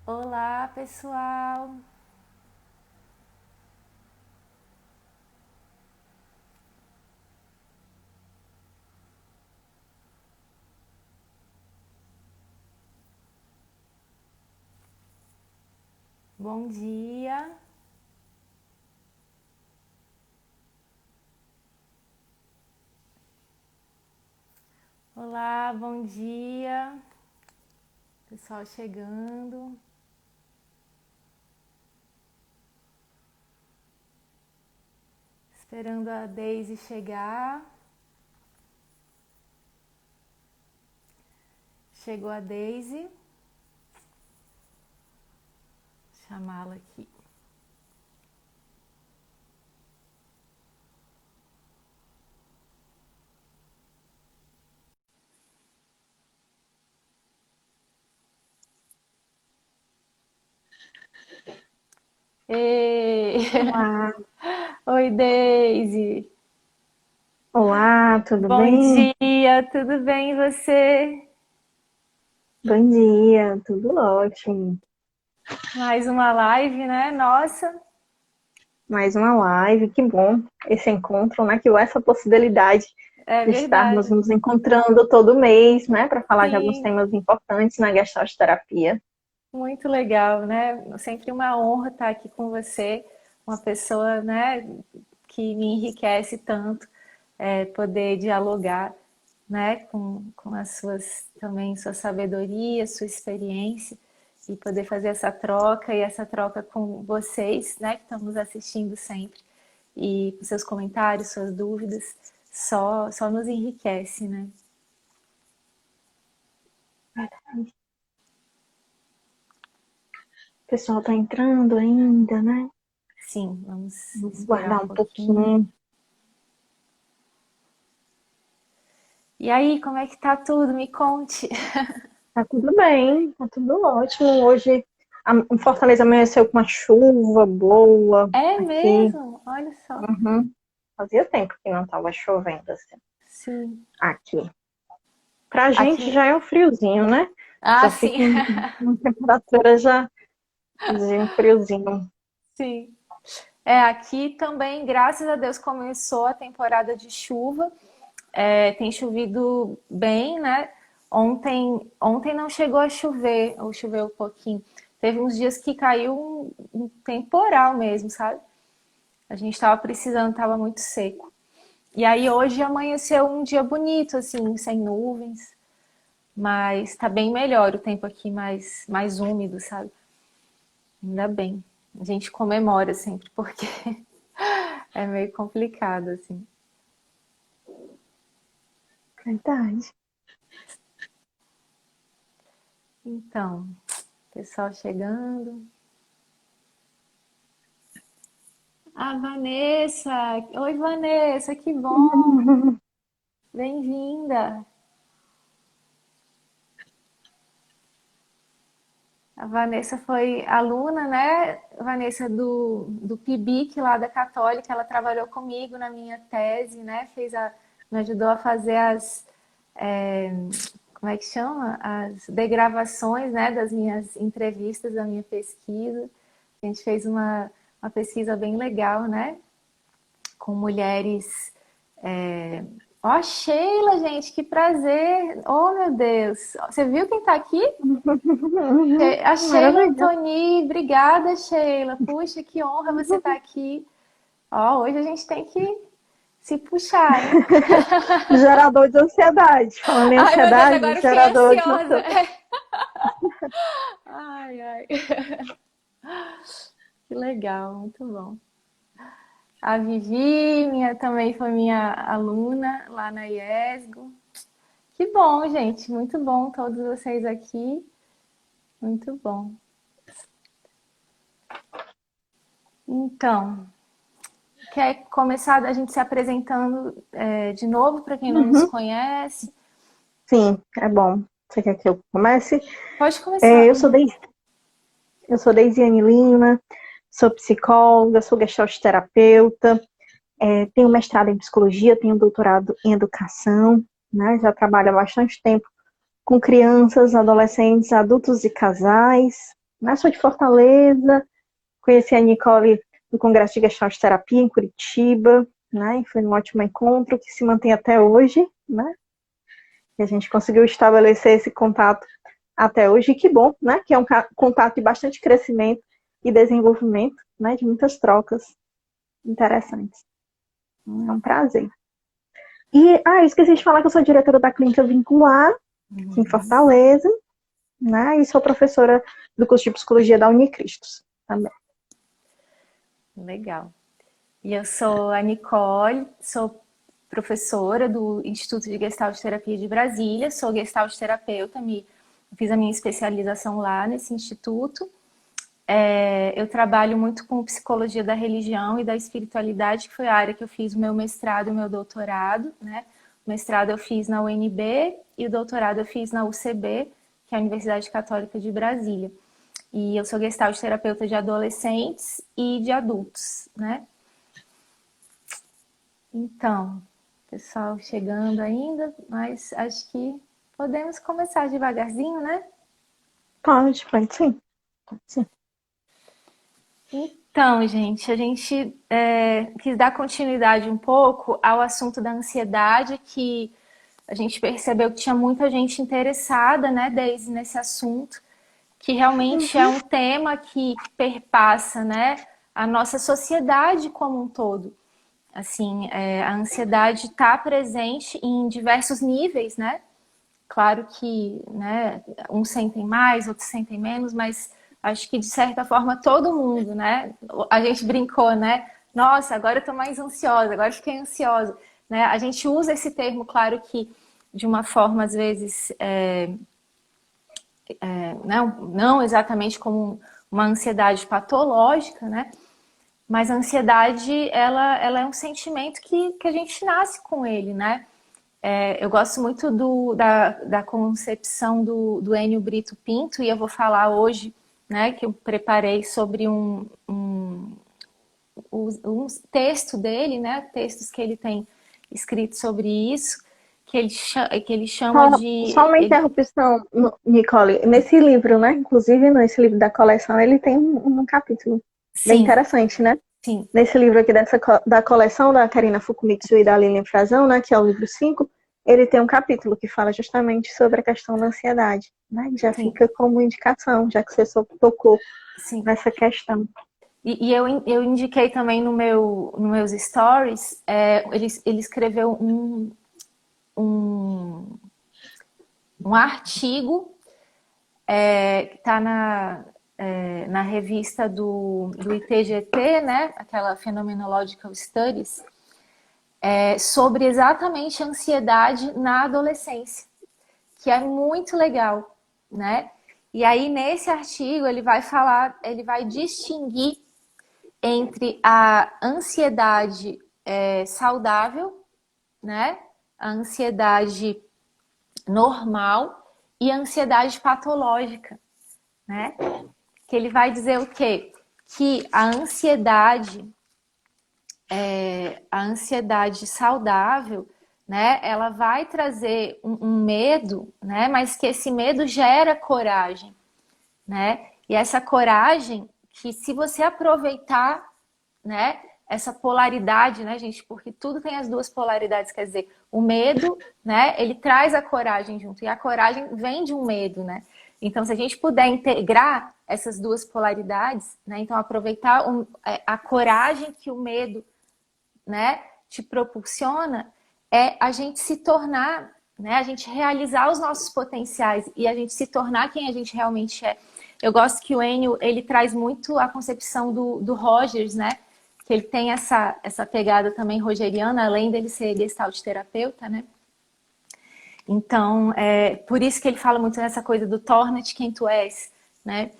Olá, pessoal. Bom dia. Olá, bom dia. Pessoal chegando. Esperando a Daisy chegar. Chegou a Daisy. Vou chamá-la aqui. Ei! Olá, Oi, Daisy. olá, tudo Bom bem? dia, tudo bem e você? Bom dia, tudo ótimo. Mais uma live, né? Nossa, Mais uma live, que bom esse encontro, né? Que essa possibilidade é de estarmos verdade. nos encontrando todo mês, né? Para falar de alguns Sim, temas importantes na Gestalt terapia. muito legal, né? Sempre uma honra estar aqui com você, uma pessoa, né, que me enriquece tanto, poder dialogar, né, com as suas também sua sabedoria, sua experiência e poder fazer essa troca e essa troca com vocês, né, que estão nos assistindo sempre e com seus comentários, suas dúvidas, só nos enriquece, né? O pessoal tá entrando ainda, né? Sim, vamos Vamos esperar um guardar um pouquinho. pouquinho. E aí, como é que tá tudo? Me conte. Tá tudo bem, tá tudo ótimo. Hoje em Fortaleza amanheceu com uma chuva boa É aqui. mesmo? Olha só. Uhum. Fazia tempo que não tava chovendo assim. Sim. Aqui. Pra gente Aqui. já é um friozinho, né? Ah, Já fica sim. uma temperatura já de um friozinho. Sim. Aqui também, graças a Deus, começou a temporada de chuva. Tem chovido bem, né? Ontem não chegou a chover, ou choveu um pouquinho. Teve uns dias que caiu um temporal mesmo, sabe? A gente estava precisando, estava muito seco. E aí hoje amanheceu um dia bonito, assim, sem nuvens. Mas tá bem melhor o tempo aqui, mais úmido, sabe? Ainda bem. A gente comemora sempre, porque é meio complicado, assim. Verdade. Então, pessoal chegando. Ah, Vanessa! Oi, Vanessa, que bom! Bem-vinda! A Vanessa foi aluna, né? Vanessa do PIBIC lá da Católica, ela trabalhou comigo na minha tese, né? Me ajudou a fazer é, como é que chama? As degravações, né? Das minhas entrevistas, da minha pesquisa. A gente fez uma pesquisa bem legal, né? Com mulheres. Ó, Sheila, gente, que prazer! Oh, meu Deus! Você viu quem tá aqui? A Sheila Maravilha. Antoni, obrigada, Sheila. Puxa, que honra você estar aqui. Ó, hoje a gente tem que se puxar, hein? Gerador de ansiedade. Falando em Ai, meu Deus, ansiedade, agora eu fiquei gerador de ansiosa. ansiedade. Ai, ai. Que legal, muito bom. A Vivi, também foi minha aluna lá na IESGO. Que bom, gente, muito bom todos vocês aqui. Muito bom. Então, quer começar a gente se apresentando de novo para quem não nos Uhum. conhece? Sim, é bom. Você quer que eu comece? Pode começar. É, Uhum. eu sou Deisiane Lima, sou psicóloga, sou gestalt terapeuta, tenho mestrado em psicologia, tenho doutorado em educação, né? Já trabalho há bastante tempo com crianças, adolescentes, adultos e casais, né? Sou de Fortaleza, conheci a Nicole no Congresso de Gestalt Terapia em Curitiba, né? E foi um ótimo encontro que se mantém até hoje, né? E a gente conseguiu estabelecer esse contato até hoje, e que bom, né? Que é um contato de bastante crescimento e desenvolvimento, né? De muitas trocas interessantes. É um prazer. E, eu esqueci de falar que eu sou diretora da Clínica Vincular, aqui em Fortaleza, né? E sou professora do curso de Psicologia da Unicristos também. Legal. E eu sou a Nicole, sou professora do Instituto de Gestalt Terapia de Brasília, sou gestalt terapeuta, fiz a minha especialização lá nesse instituto. Eu trabalho muito com psicologia da religião e da espiritualidade, que foi a área que eu fiz o meu mestrado e o meu doutorado, né? O mestrado eu fiz na UNB e o doutorado eu fiz na UCB, que é a Universidade Católica de Brasília. E eu sou gestalt terapeuta de adolescentes e de adultos, né? Então, pessoal chegando ainda, mas acho que podemos começar devagarzinho, né? Pode sim. Pode sim. Então, gente, a gente quis dar continuidade um pouco ao assunto da ansiedade, que a gente percebeu que tinha muita gente interessada, né, Daisy, nesse assunto, que realmente é um tema que perpassa, né, a nossa sociedade como um todo. Assim, a ansiedade está presente em diversos níveis, né? Claro que, né, uns sentem mais, outros sentem menos, mas acho que de certa forma todo mundo, né? A gente brincou, né? Nossa, agora eu tô mais ansiosa, agora eu fiquei ansiosa, né? A gente usa esse termo, claro que de uma forma às vezes não exatamente como uma ansiedade patológica, né? Mas a ansiedade, ela é um sentimento que a gente nasce com ele, né? Eu gosto muito da concepção do Enio Brito Pinto, e eu vou falar hoje, né, que eu preparei sobre um texto dele, né, textos que ele tem escrito sobre isso, que ele chama Só de... uma interrupção, Nicole. Nesse livro, né? Inclusive, nesse livro da coleção, ele tem um capítulo bem Sim, interessante, né? sim. Nesse livro aqui da coleção da Karina Fukumitsu e da Lilian Frazão, né? Que é o livro 5, ele tem um capítulo que fala justamente sobre a questão da ansiedade, né? Já Sim, fica como indicação, já que você só tocou sim. nessa questão. E eu indiquei também nos meus stories, ele escreveu um, um artigo que está na revista do ITGT, né, aquela Phenomenological Studies, sobre exatamente a ansiedade na adolescência, que é muito legal, né? E aí nesse artigo ele vai distinguir entre a ansiedade saudável, né? A ansiedade normal e a ansiedade patológica, né? Que ele vai dizer o quê? Que a ansiedade saudável, né? Ela vai trazer um medo, né? Mas que esse medo gera coragem, né? E essa coragem que se você aproveitar, né? Essa polaridade, né, gente? Porque tudo tem as duas polaridades, quer dizer, o medo, né? Ele traz a coragem junto, e a coragem vem de um medo, né? Então, se a gente puder integrar essas duas polaridades, né? Então, aproveitar a coragem que o medo, né, te propulsiona, é a gente se tornar, né? A gente realizar os nossos potenciais e a gente se tornar quem a gente realmente é. Eu gosto que o Enio, ele traz muito a concepção do Rogers, né? Que ele tem essa pegada também rogeriana, além dele ser gestalt terapeuta, né? Então, por isso que ele fala muito nessa coisa do torna-te quem tu és, né?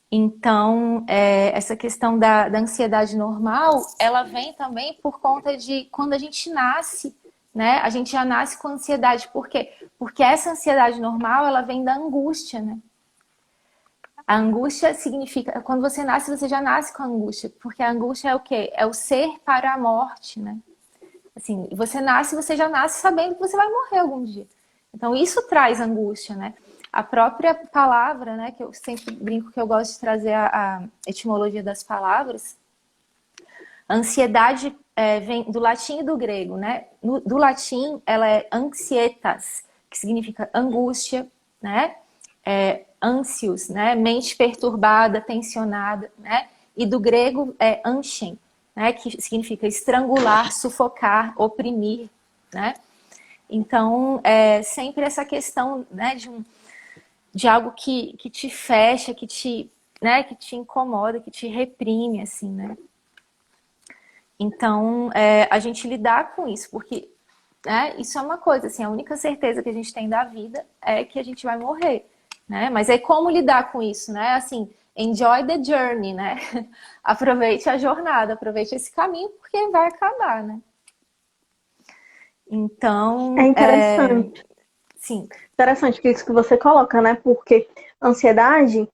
Então, essa questão da ansiedade normal, ela vem também por conta de quando a gente nasce, né? A gente já nasce com ansiedade. Por quê? Porque essa ansiedade normal, ela vem da angústia, né? A angústia significa, quando você nasce, você já nasce com a angústia, porque a angústia é o quê? É o ser para a morte, né? Assim, você nasce, você já nasce sabendo que você vai morrer algum dia. Então, isso traz angústia, né? a própria palavra, né, que eu sempre brinco que eu gosto de trazer a etimologia das palavras, ansiedade vem do latim e do grego, né? Do latim, ela é ansietas, que significa angústia, né? Ansios, né? Mente perturbada, tensionada, né? E do grego é anshen, né? Que significa estrangular, sufocar, oprimir, né? Então, sempre essa questão, né, de algo que te fecha, né, que te incomoda, que te reprime, assim, né? Então, a gente lidar com isso, porque isso é uma coisa, assim, a única certeza que a gente tem da vida é que a gente vai morrer, né? Mas é como lidar com isso, né? Assim, enjoy the journey, né? Aproveite a jornada, aproveite esse caminho, porque vai acabar, né? É Então, interessante. sim, Interessante que isso que você coloca, né? Porque ansiedade,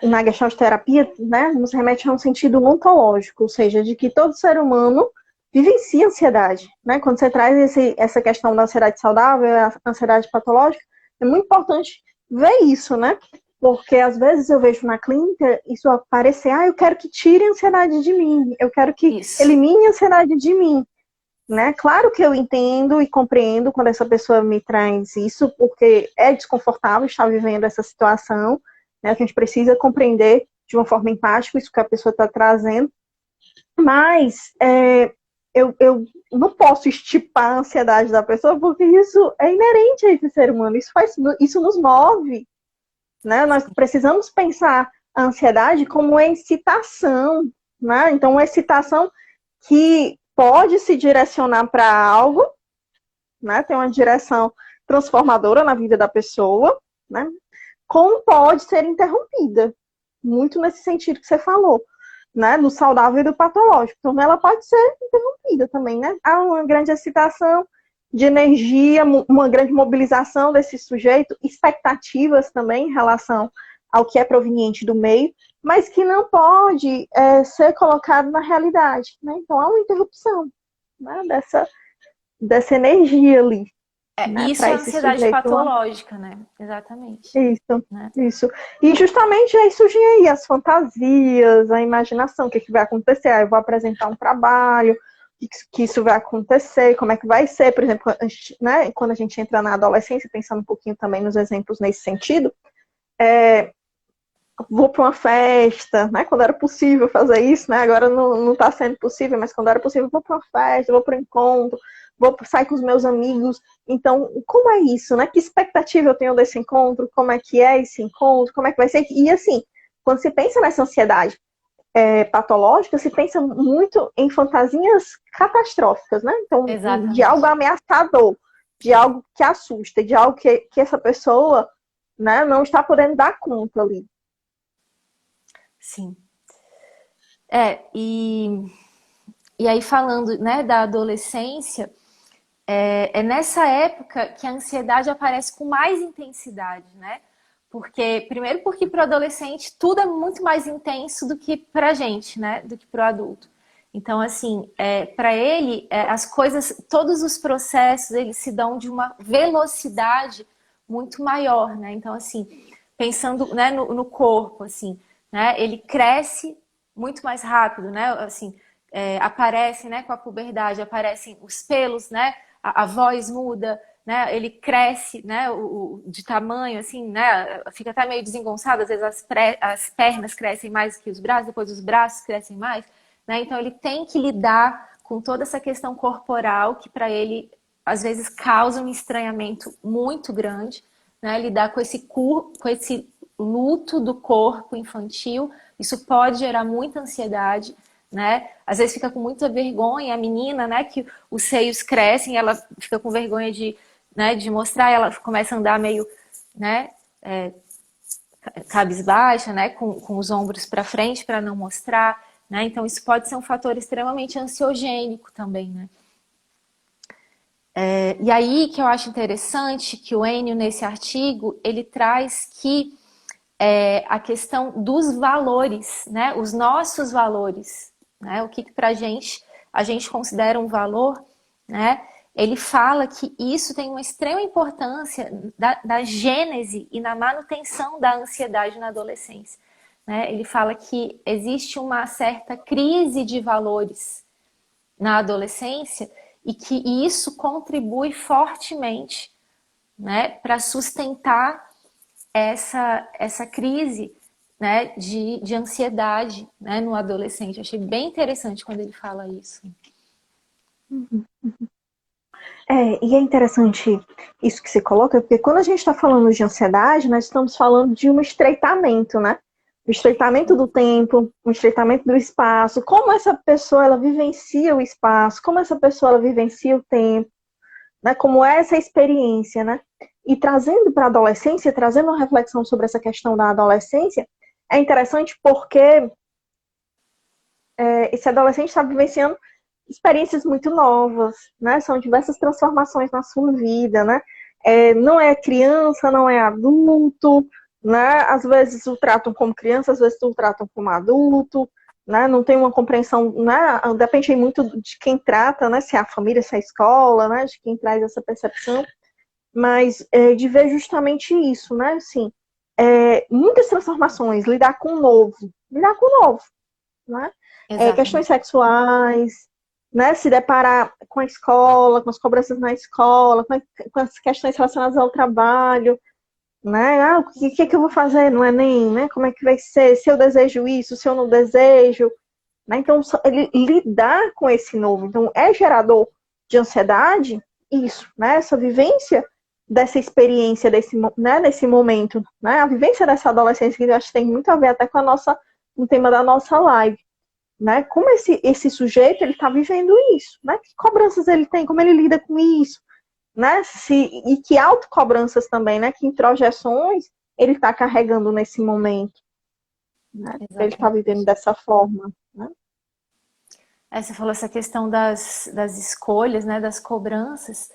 na Gestalt terapia, né, nos remete a um sentido ontológico, ou seja, de que todo ser humano vivencia ansiedade, né? Quando você traz essa questão da ansiedade saudável, a ansiedade patológica, é muito importante ver isso, né? Porque às vezes eu vejo na clínica isso aparecer, eu quero que tire a ansiedade de mim, eu quero que isso. elimine a ansiedade de mim. Né? Claro que eu entendo e compreendo quando essa pessoa me traz isso, porque é desconfortável estar vivendo essa situação, né? A gente precisa compreender de uma forma empática isso que a pessoa está trazendo, mas eu não posso estipar a ansiedade da pessoa, porque isso é inerente a esse ser humano, isso nos move, né? Nós precisamos pensar a ansiedade como uma excitação, né? Então, uma excitação que pode se direcionar para algo, né? Tem uma direção transformadora na vida da pessoa, né? Como pode ser interrompida, muito nesse sentido que você falou, né? Do saudável e do patológico. Então, ela pode ser interrompida também, né? Há uma grande excitação de energia, uma grande mobilização desse sujeito, expectativas também em relação ao que é proveniente do meio, mas que não pode ser colocado na realidade, né? Então, há uma interrupção, né, dessa energia ali, né, Isso para é esse ansiedade sujeito lá. patológica, né? Exatamente. Isso, Né? isso. E justamente aí surgem aí as fantasias, a imaginação, o que, que vai acontecer? Eu vou apresentar um trabalho, que isso vai acontecer, como é que vai ser, por exemplo, né, quando a gente entra na adolescência, pensando um pouquinho também nos exemplos nesse sentido, vou para uma festa, né? Quando era possível fazer isso, né? Agora não está sendo possível, mas quando era possível, vou para uma festa, vou para um encontro, vou sair com os meus amigos. Então, como é isso, né? Que expectativa eu tenho desse encontro? Como é que é esse encontro? Como é que vai ser? E assim, quando se pensa nessa ansiedade patológica, se pensa muito em fantasias catastróficas, né? Então, de algo Exatamente. ameaçador, de algo que assusta, de algo que essa pessoa, né, não está podendo dar conta ali. Sim. E aí falando, né, da adolescência, nessa época que a ansiedade aparece com mais intensidade, né? Primeiro porque para o adolescente tudo é muito mais intenso do que para a gente, né? Do que para o adulto. Então, assim, para ele, as coisas, todos os processos, eles se dão de uma velocidade muito maior, né? Então, assim, pensando, né, no corpo, assim, né? Ele cresce muito mais rápido, né? Assim, aparece, né, com a puberdade, aparecem os pelos, né? A voz muda, né? Ele cresce, né? De tamanho, assim, né? Fica até meio desengonçado, às vezes as pernas crescem mais que os braços, depois os braços crescem mais, né? Então ele tem que lidar com toda essa questão corporal que para ele às vezes causa um estranhamento muito grande, né? Lidar com esse luto do corpo infantil, isso pode gerar muita ansiedade, né? Às vezes fica com muita vergonha a menina, né? Que os seios crescem, ela fica com vergonha né, de mostrar, ela começa a andar meio, né? Cabisbaixa, né? Com os ombros para frente para não mostrar, né? Então isso pode ser um fator extremamente ansiogênico também, né? E aí que eu acho interessante que o Enio, nesse artigo, ele traz que a questão dos valores, né? Os nossos valores, né? O que para a gente considera um valor, né? ele fala que isso tem uma extrema importância da gênese e na manutenção da ansiedade na adolescência, né? Ele fala que existe uma certa crise de valores na adolescência e que isso contribui fortemente, né, para sustentar essa crise, né, de ansiedade, né, no adolescente. Eu achei bem interessante quando ele fala isso. E é interessante isso que você coloca, porque quando a gente está falando de ansiedade, nós estamos falando de um estreitamento, né? O estreitamento do tempo, o estreitamento do espaço, como essa pessoa ela vivencia o espaço, como essa pessoa ela vivencia o tempo, né? Como é essa experiência, né? E trazendo para a adolescência, trazendo uma reflexão sobre essa questão da adolescência, é interessante porque esse adolescente está vivenciando experiências muito novas, né? São diversas transformações na sua vida, né? Não é criança, não é adulto, né? Às vezes o tratam como criança, às vezes o tratam como adulto, né? Não tem uma compreensão, né? Depende muito de quem trata, né? Se é a família, se é a escola, né? De quem traz essa percepção, mas de ver justamente isso, né? Assim, muitas transformações, lidar com o novo, né? Questões Exatamente. sexuais, né? Se deparar com a escola, com as cobranças na escola, com as questões relacionadas ao trabalho, né? O que eu vou fazer no Enem, né? Como é que vai ser? Se eu desejo isso, se eu não desejo, né? Então, ele lidar com esse novo, então, é gerador de ansiedade, isso, né? Essa vivência dessa experiência, desse momento, né? A vivência dessa adolescência, que eu acho que tem muito a ver até com o tema da nossa live, né? Como esse sujeito ele está vivendo isso, né? Que cobranças ele tem, como ele lida com isso, né? E que autocobranças também, né? Que introjeções ele está carregando nesse momento, né? Ele está vivendo Exatamente. dessa forma, né? Você falou essa questão das escolhas, né, das cobranças.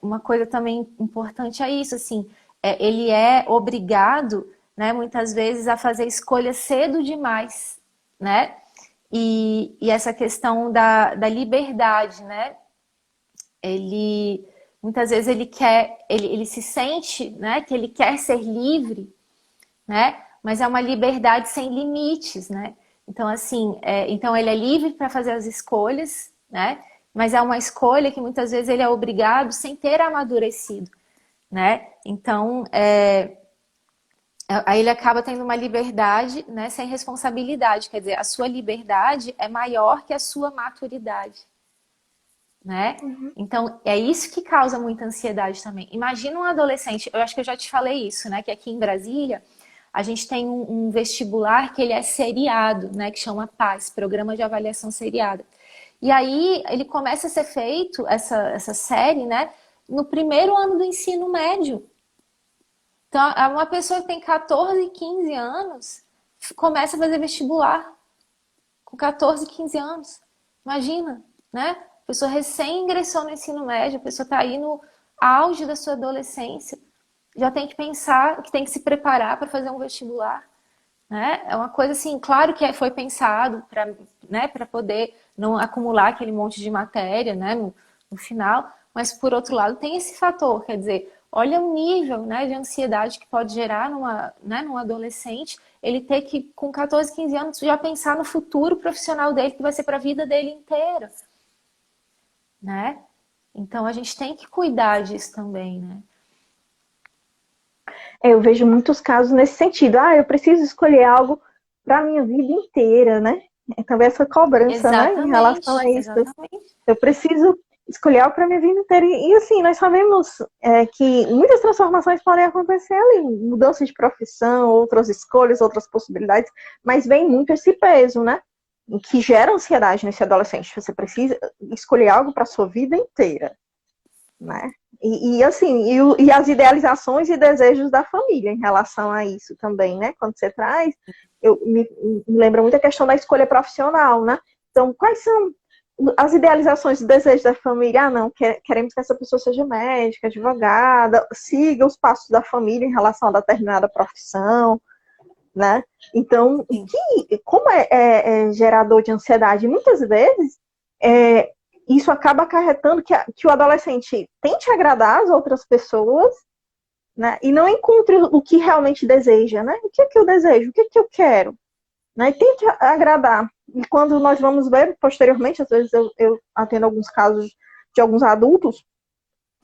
Uma coisa também importante é isso, assim, ele é obrigado, né, muitas vezes a fazer escolhas cedo demais, né? E essa questão da liberdade, né? Ele muitas vezes ele se sente, né, que ele quer ser livre, né? Mas é uma liberdade sem limites, né? Então, assim, então ele é livre para fazer as escolhas, né? Mas é uma escolha que muitas vezes ele é obrigado sem ter amadurecido, né? Então, aí ele acaba tendo uma liberdade, né, sem responsabilidade. Quer dizer, a sua liberdade é maior que a sua maturidade, né? Uhum. Então, é isso que causa muita ansiedade também. Imagina um adolescente, eu acho que eu já te falei isso, né? Que aqui em Brasília, a gente tem um vestibular que ele é seriado, né? Que chama PAS, Programa de Avaliação Seriada. E aí, ele começa a ser feito, essa série, né? No primeiro ano do ensino médio. Então, uma pessoa que tem 14, 15 anos, começa a fazer vestibular com 14, 15 anos. Imagina, né? A pessoa recém ingressou no ensino médio, a pessoa está aí no auge da sua adolescência, já tem que pensar, que tem que se preparar para fazer um vestibular, né? É uma coisa assim, claro que foi pensado para, né, para poder não acumular aquele monte de matéria, né, no final, mas por outro lado tem esse fator, quer dizer, olha o nível, né, de ansiedade que pode gerar num adolescente, ele ter que, com 14, 15 anos, já pensar no futuro profissional dele, que vai ser para a vida dele inteira, né? Então a gente tem que cuidar disso também, né? Eu vejo muitos casos nesse sentido. Eu preciso escolher algo para a minha vida inteira, né? É também essa cobrança, né, em relação a Exatamente, isso. exatamente. Eu preciso escolher algo para minha vida inteira. E assim, nós sabemos que muitas transformações podem acontecer ali, mudança de profissão, outras escolhas, outras possibilidades, mas vem muito esse peso, né? Que gera ansiedade nesse adolescente. Você precisa escolher algo para sua vida inteira, né? E assim, e as idealizações e desejos da família em relação a isso também, né? Quando você traz, me lembra muito a questão da escolha profissional, né? Então, quais são as idealizações e desejos da família? Não, queremos que essa pessoa seja médica, advogada, siga os passos da família em relação a determinada profissão, né? Então, Sim. como é gerador de ansiedade, muitas vezes isso acaba acarretando que o adolescente tente agradar as outras pessoas, né? E não encontre o que realmente deseja, né? O que é que eu desejo? O que é que eu quero? Né? E tente agradar. E quando nós vamos ver, posteriormente, às vezes eu atendo alguns casos de alguns adultos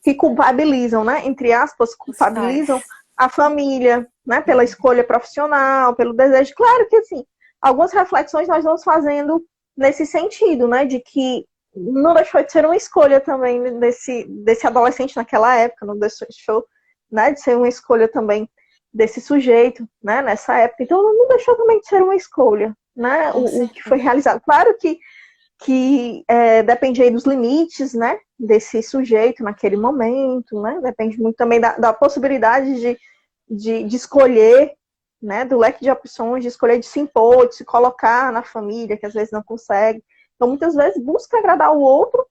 que culpabilizam, né? Entre aspas, Os culpabilizam pais. a família, né? Pela escolha profissional, pelo desejo. Claro que, assim, algumas reflexões nós vamos fazendo nesse sentido, né? De que não deixou de ser uma escolha também desse adolescente naquela época, não deixou, né, de ser uma escolha também desse sujeito, né, nessa época. Então, não deixou também de ser uma escolha, né, Com o que foi certeza. realizado. Claro que depende aí dos limites, né, desse sujeito naquele momento, né, depende muito também da possibilidade de escolher, né, do leque de opções, de escolher de se impor, de se colocar na família, que às vezes não consegue. Então, muitas vezes busca agradar o outro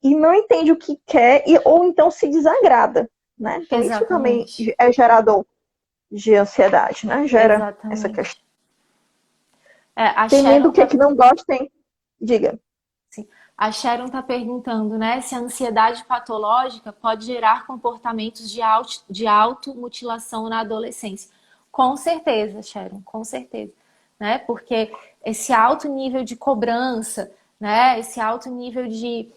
e não entende o que quer, ou então se desagrada, né? Então, isso também Exatamente. é gerador de ansiedade, né? Gera essa questão. Exatamente. A Temendo o Sharon que é tá, que não gostem, diga. sim, a Sharon tá perguntando, né, se a ansiedade patológica pode gerar comportamentos de automutilação na adolescência. Com certeza, Sharon, com certeza, né? Porque esse alto nível de cobrança, né, esse alto nível de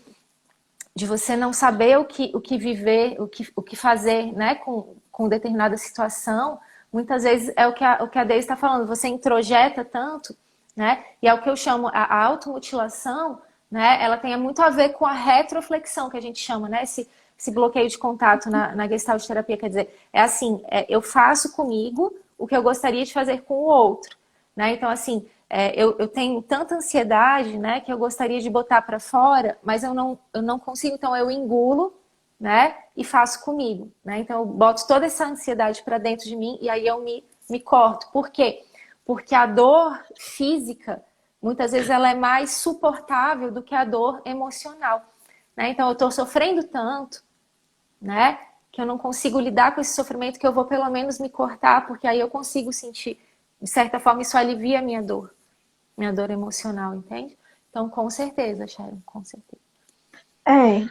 você não saber o que viver, o que fazer, né, com determinada situação, muitas vezes é o que a Deise está falando, você introjeta tanto, né, e é o que eu chamo a automutilação, né, ela tem muito a ver com a retroflexão, que a gente chama, né, esse bloqueio de contato na Gestalt terapia, quer dizer, é assim, eu faço comigo o que eu gostaria de fazer com o outro, né, então assim, eu tenho tanta ansiedade, né, que eu gostaria de botar para fora, mas eu não consigo, então eu engulo, né, e faço comigo, né? Então eu boto toda essa ansiedade para dentro de mim e aí eu me corto. Por quê? Porque a dor física, muitas vezes ela é mais suportável do que a dor emocional, né? Então eu estou sofrendo tanto, né, que eu não consigo lidar com esse sofrimento, que eu vou pelo menos me cortar, porque aí eu consigo sentir, de certa forma, isso alivia a minha dor emocional, entende? Então, com certeza, Sharon, com certeza.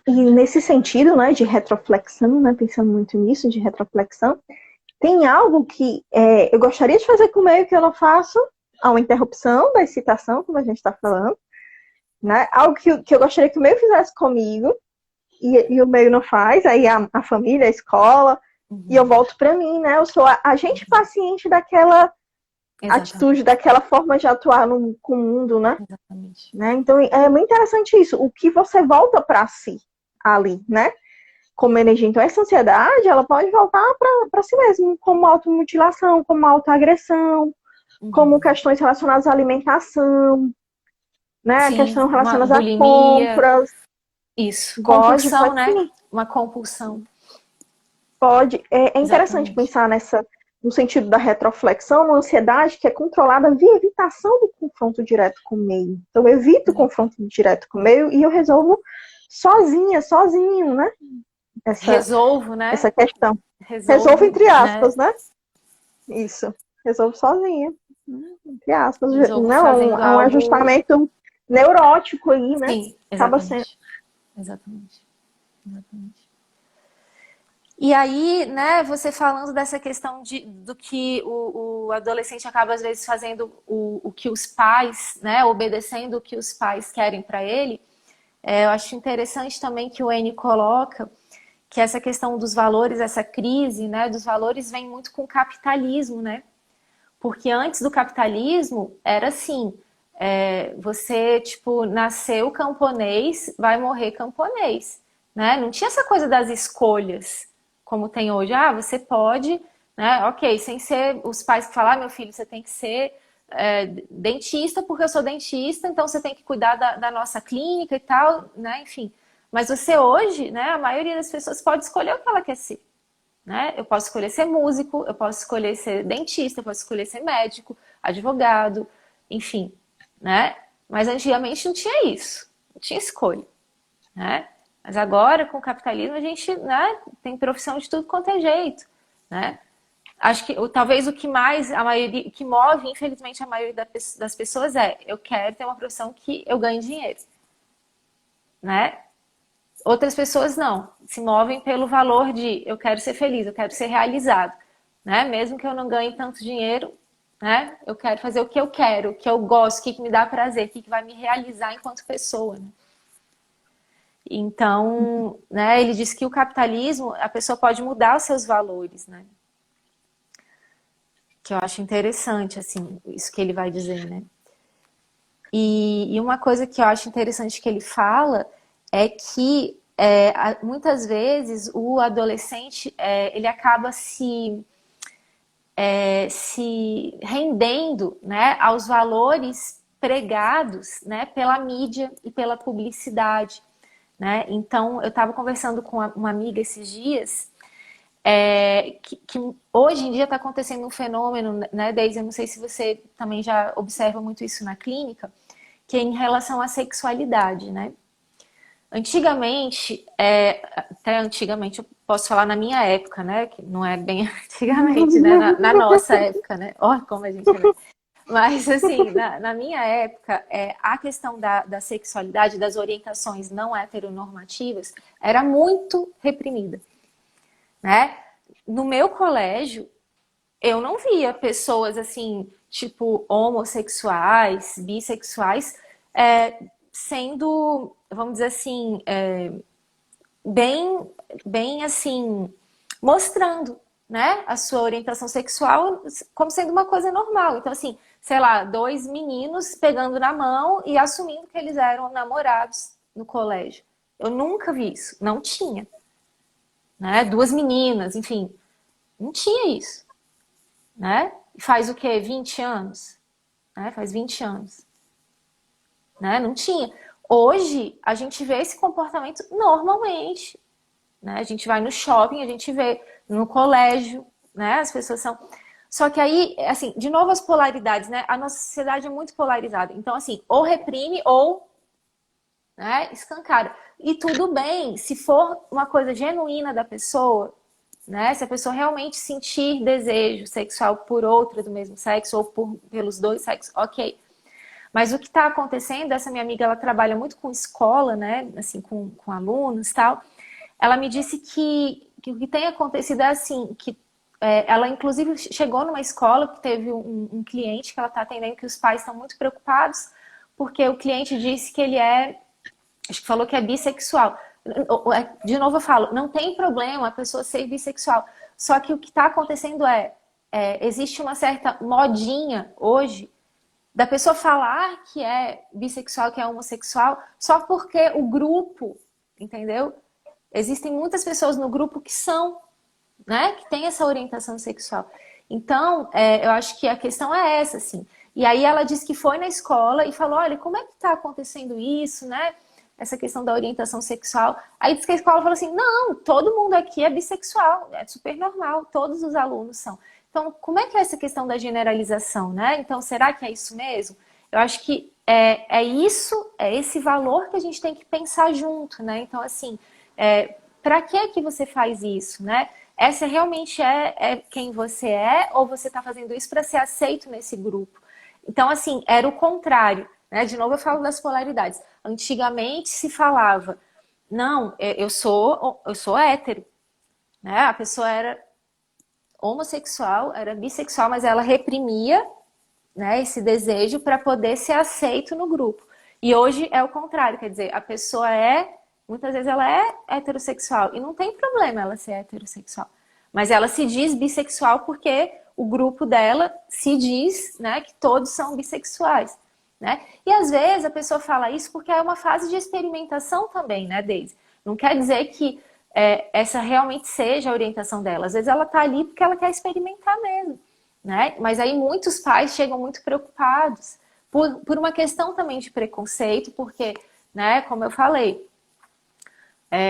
E nesse sentido, né, de retroflexão, né, pensando muito nisso, de retroflexão, tem algo que eu gostaria de fazer com o meio que eu não faço, há uma interrupção da excitação, como a gente está falando, né, algo que eu gostaria que o meio fizesse comigo, e o meio não faz, aí a família, a escola, e eu Uhum. volto para mim, né? Eu sou a agente paciente daquela atitude, Exatamente, daquela forma de atuar com o mundo, né? exatamente. Então é muito interessante isso, o que você volta para si ali, né? Como energia. Então essa ansiedade, ela pode voltar para si mesmo, como automutilação, como autoagressão, como Uhum. questões relacionadas à alimentação, né? Sim, Questão uma relacionada a bulimia, compras, isso. pode Compulsão, né? sim. Uma compulsão, Pode. É interessante exatamente. pensar no sentido da retroflexão, uma ansiedade que é controlada via evitação do confronto direto com o meio. Então, eu evito o confronto direto com o meio e eu resolvo sozinha, sozinho, né? Essa, Resolvo, né? essa questão. Resolvo Resolvo, entre né? aspas, né? Isso. Resolvo sozinha, né? Entre aspas. Resolvo Não, fazendo é um algo. ajustamento neurótico aí, né? Sim, Acaba sendo. exatamente. Exatamente. Exatamente. E aí, né, você falando dessa questão do que o adolescente acaba às vezes fazendo o que os pais, né, obedecendo o que os pais querem para ele, eu acho interessante também que o N coloca que essa questão dos valores, essa crise, né, dos valores vem muito com o capitalismo, né? Porque antes do capitalismo era assim, você, tipo, nasceu camponês, vai morrer camponês, né? Não tinha essa coisa das escolhas, como tem hoje. Ah, você pode, né? Ok, sem ser os pais que falam, ah, meu filho, você tem que ser dentista porque eu sou dentista, então você tem que cuidar da nossa clínica e tal, né? Enfim. Mas você hoje, né, a maioria das pessoas pode escolher o que ela quer ser, né? Eu posso escolher ser músico, eu posso escolher ser dentista, eu posso escolher ser médico, advogado, enfim, né? Mas antigamente não tinha isso, não tinha escolha, né? Mas agora, com o capitalismo, a gente, né, tem profissão de tudo quanto é jeito, né? Acho que talvez o que mais, a maioria, o que move, infelizmente, a maioria das pessoas eu quero ter uma profissão que eu ganhe dinheiro, né? Outras pessoas não, se movem pelo valor de eu quero ser feliz, eu quero ser realizado, né? Mesmo que eu não ganhe tanto dinheiro, né? Eu quero fazer o que eu gosto, o que me dá prazer, o que vai me realizar enquanto pessoa, né? Então, né, ele diz que o capitalismo, a pessoa pode mudar os seus valores, né? Que eu acho interessante, assim, isso que ele vai dizer, né? E uma coisa que eu acho interessante que ele fala é que muitas vezes o adolescente ele acaba se rendendo, né, aos valores pregados, né, pela mídia e pela publicidade, né? Então eu estava conversando com uma amiga esses dias que hoje em dia está acontecendo um fenômeno, né, Deise? Eu não sei se você também já observa muito isso na clínica, que é em relação à sexualidade, né? Antigamente, até antigamente, eu posso falar na minha época, né? Que não é bem antigamente, né? Na nossa época, né? Olha como a gente é. Mas, assim, na minha época, a questão da sexualidade, das orientações não heteronormativas, era muito reprimida, né? No meu colégio, eu não via pessoas assim, tipo, homossexuais, bissexuais, sendo, vamos dizer assim, bem, bem assim, mostrando, né, a sua orientação sexual como sendo uma coisa normal. Então, assim, sei lá, dois meninos pegando na mão e assumindo que eles eram namorados no colégio. Eu nunca vi isso, não tinha, né? Duas meninas, enfim, não tinha isso, né? Faz o quê? 20 anos, né? Faz 20 anos, né? Não tinha. Hoje, a gente vê esse comportamento normalmente, né? A gente vai no shopping, a gente vê no colégio, né? As pessoas são... Só que aí, assim, de novo as polaridades, né? A nossa sociedade é muito polarizada. Então, assim, ou reprime ou, né, escancara. E tudo bem, se for uma coisa genuína da pessoa, né? Se a pessoa realmente sentir desejo sexual por outra do mesmo sexo ou pelos dois sexos, ok. Mas o que está acontecendo, essa minha amiga, ela trabalha muito com escola, né? Assim, com alunos e tal. Ela me disse que o que tem acontecido é assim, que ela inclusive chegou numa escola que teve um cliente que ela está atendendo, que os pais estão muito preocupados, porque o cliente disse que ele acho que falou que é bissexual. De novo eu falo, não tem problema a pessoa ser bissexual. Só que o que está acontecendo existe uma certa modinha hoje da pessoa falar que é bissexual, que é homossexual, só porque o grupo, entendeu? Existem muitas pessoas no grupo que são, né, que têm essa orientação sexual. Então, eu acho que a questão é essa, assim. E aí ela disse que foi na escola e falou, olha, como é que está acontecendo isso, né? Essa questão da orientação sexual. Aí disse que a escola falou assim, não, todo mundo aqui é bissexual, é super normal, todos os alunos são. Então, como é que é essa questão da generalização, né? Então, será que é isso mesmo? Eu acho que é esse valor que a gente tem que pensar junto, né? Então, assim, para que você faz isso, né? Essa realmente é quem você é ou você está fazendo isso para ser aceito nesse grupo? Então, assim, era o contrário, né? De novo eu falo das polaridades. Antigamente se falava, não, eu sou hétero, né? A pessoa era homossexual, era bissexual, mas ela reprimia, né, esse desejo para poder ser aceito no grupo. E hoje é o contrário, quer dizer, a pessoa muitas vezes ela é heterossexual e não tem problema ela ser heterossexual, mas ela se diz bissexual porque o grupo dela se diz, né, que todos são bissexuais, né? E às vezes a pessoa fala isso porque é uma fase de experimentação também, né, Deise? Não quer dizer que essa realmente seja a orientação dela. Às vezes ela tá ali porque ela quer experimentar mesmo, né? Mas aí muitos pais chegam muito preocupados por uma questão também de preconceito, porque, né, como eu falei,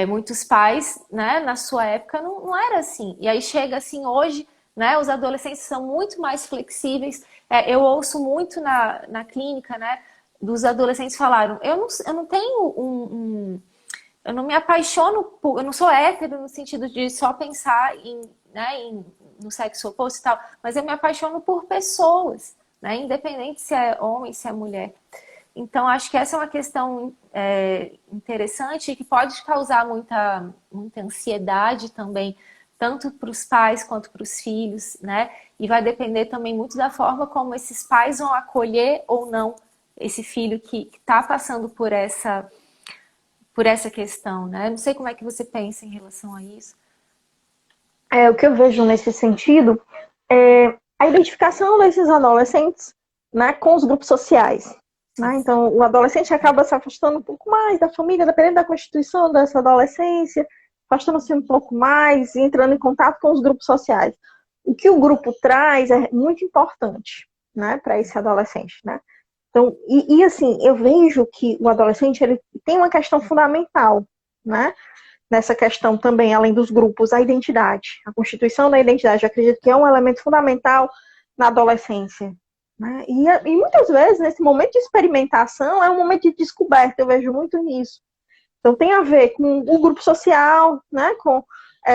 muitos pais, né, na sua época não era assim. E aí chega assim hoje, né, os adolescentes são muito mais flexíveis. Eu ouço muito na clínica, né, dos adolescentes falaram, eu não tenho eu não me apaixono por, eu não sou hétero no sentido de só pensar no sexo oposto e tal, mas eu me apaixono por pessoas, né, independente se é homem, se é mulher. Então, acho que essa é uma questão interessante e que pode causar muita ansiedade também, tanto para os pais quanto para os filhos, né? E vai depender também muito da forma como esses pais vão acolher ou não esse filho que está passando por essa questão, né? Não sei como é que você pensa em relação a isso. O que eu vejo nesse sentido é a identificação desses adolescentes, né, com os grupos sociais. Né? Então, o adolescente acaba se afastando um pouco mais da família, dependendo da constituição dessa adolescência, afastando-se um pouco mais e entrando em contato com os grupos sociais. O que o grupo traz é muito importante, né, para esse adolescente. Né? Então, assim, eu vejo que o adolescente ele tem uma questão fundamental, né? Nessa questão também, além dos grupos, a identidade. A constituição da identidade, eu acredito que é um elemento fundamental na adolescência. Né? E muitas vezes, nesse momento de experimentação, é um momento de descoberta, eu vejo muito nisso. Então, tem a ver com o grupo social, né? Com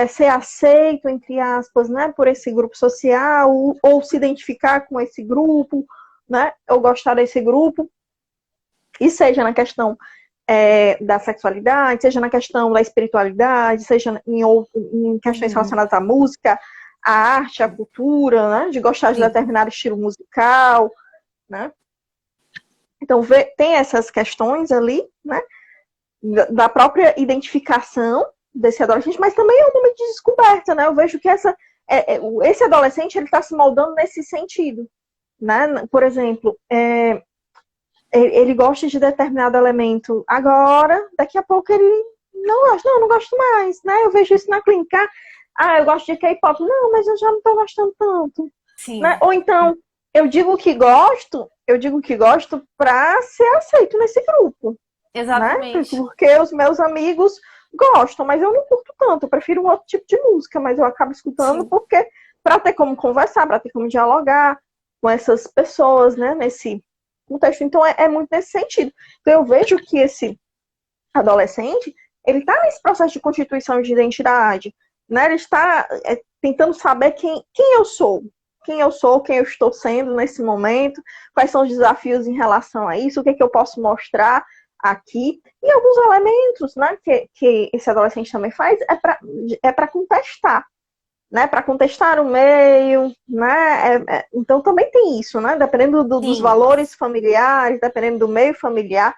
ser aceito, entre aspas, né? Por esse grupo social, ou se identificar com esse grupo, né? Ou gostar desse grupo. E seja na questão da sexualidade, seja na questão da espiritualidade, seja em questões relacionadas à música, à arte, à cultura, né? De gostar de determinado estilo musical, né? Então, tem essas questões ali, né? Da própria identificação desse adolescente, mas também é um momento de descoberta, né? Eu vejo que esse adolescente ele está se moldando nesse sentido, né? Por exemplo, ele gosta de determinado elemento agora, daqui a pouco ele não gosto mais, né? Eu vejo isso na clínica. Eu gosto de K-pop. Não, mas eu já não estou gostando tanto. Sim. Né? Ou então, eu digo que gosto para ser aceito nesse grupo. Exatamente. Né? Porque os meus amigos gostam, mas eu não curto tanto. Eu prefiro um outro tipo de música, mas eu acabo escutando porque para ter como conversar, para ter como dialogar com essas pessoas, né? Nesse contexto. Então, é muito nesse sentido. Então, eu vejo que esse adolescente, ele está nesse processo de constituição de identidade, né? Ele está tentando saber quem eu sou, quem eu estou sendo nesse momento, quais são os desafios em relação a isso, o que é que eu posso mostrar aqui, e alguns elementos, né, que esse adolescente também faz, é para contestar, né, para contestar o meio, né, então também tem isso, né, dependendo dos valores familiares, dependendo do meio familiar,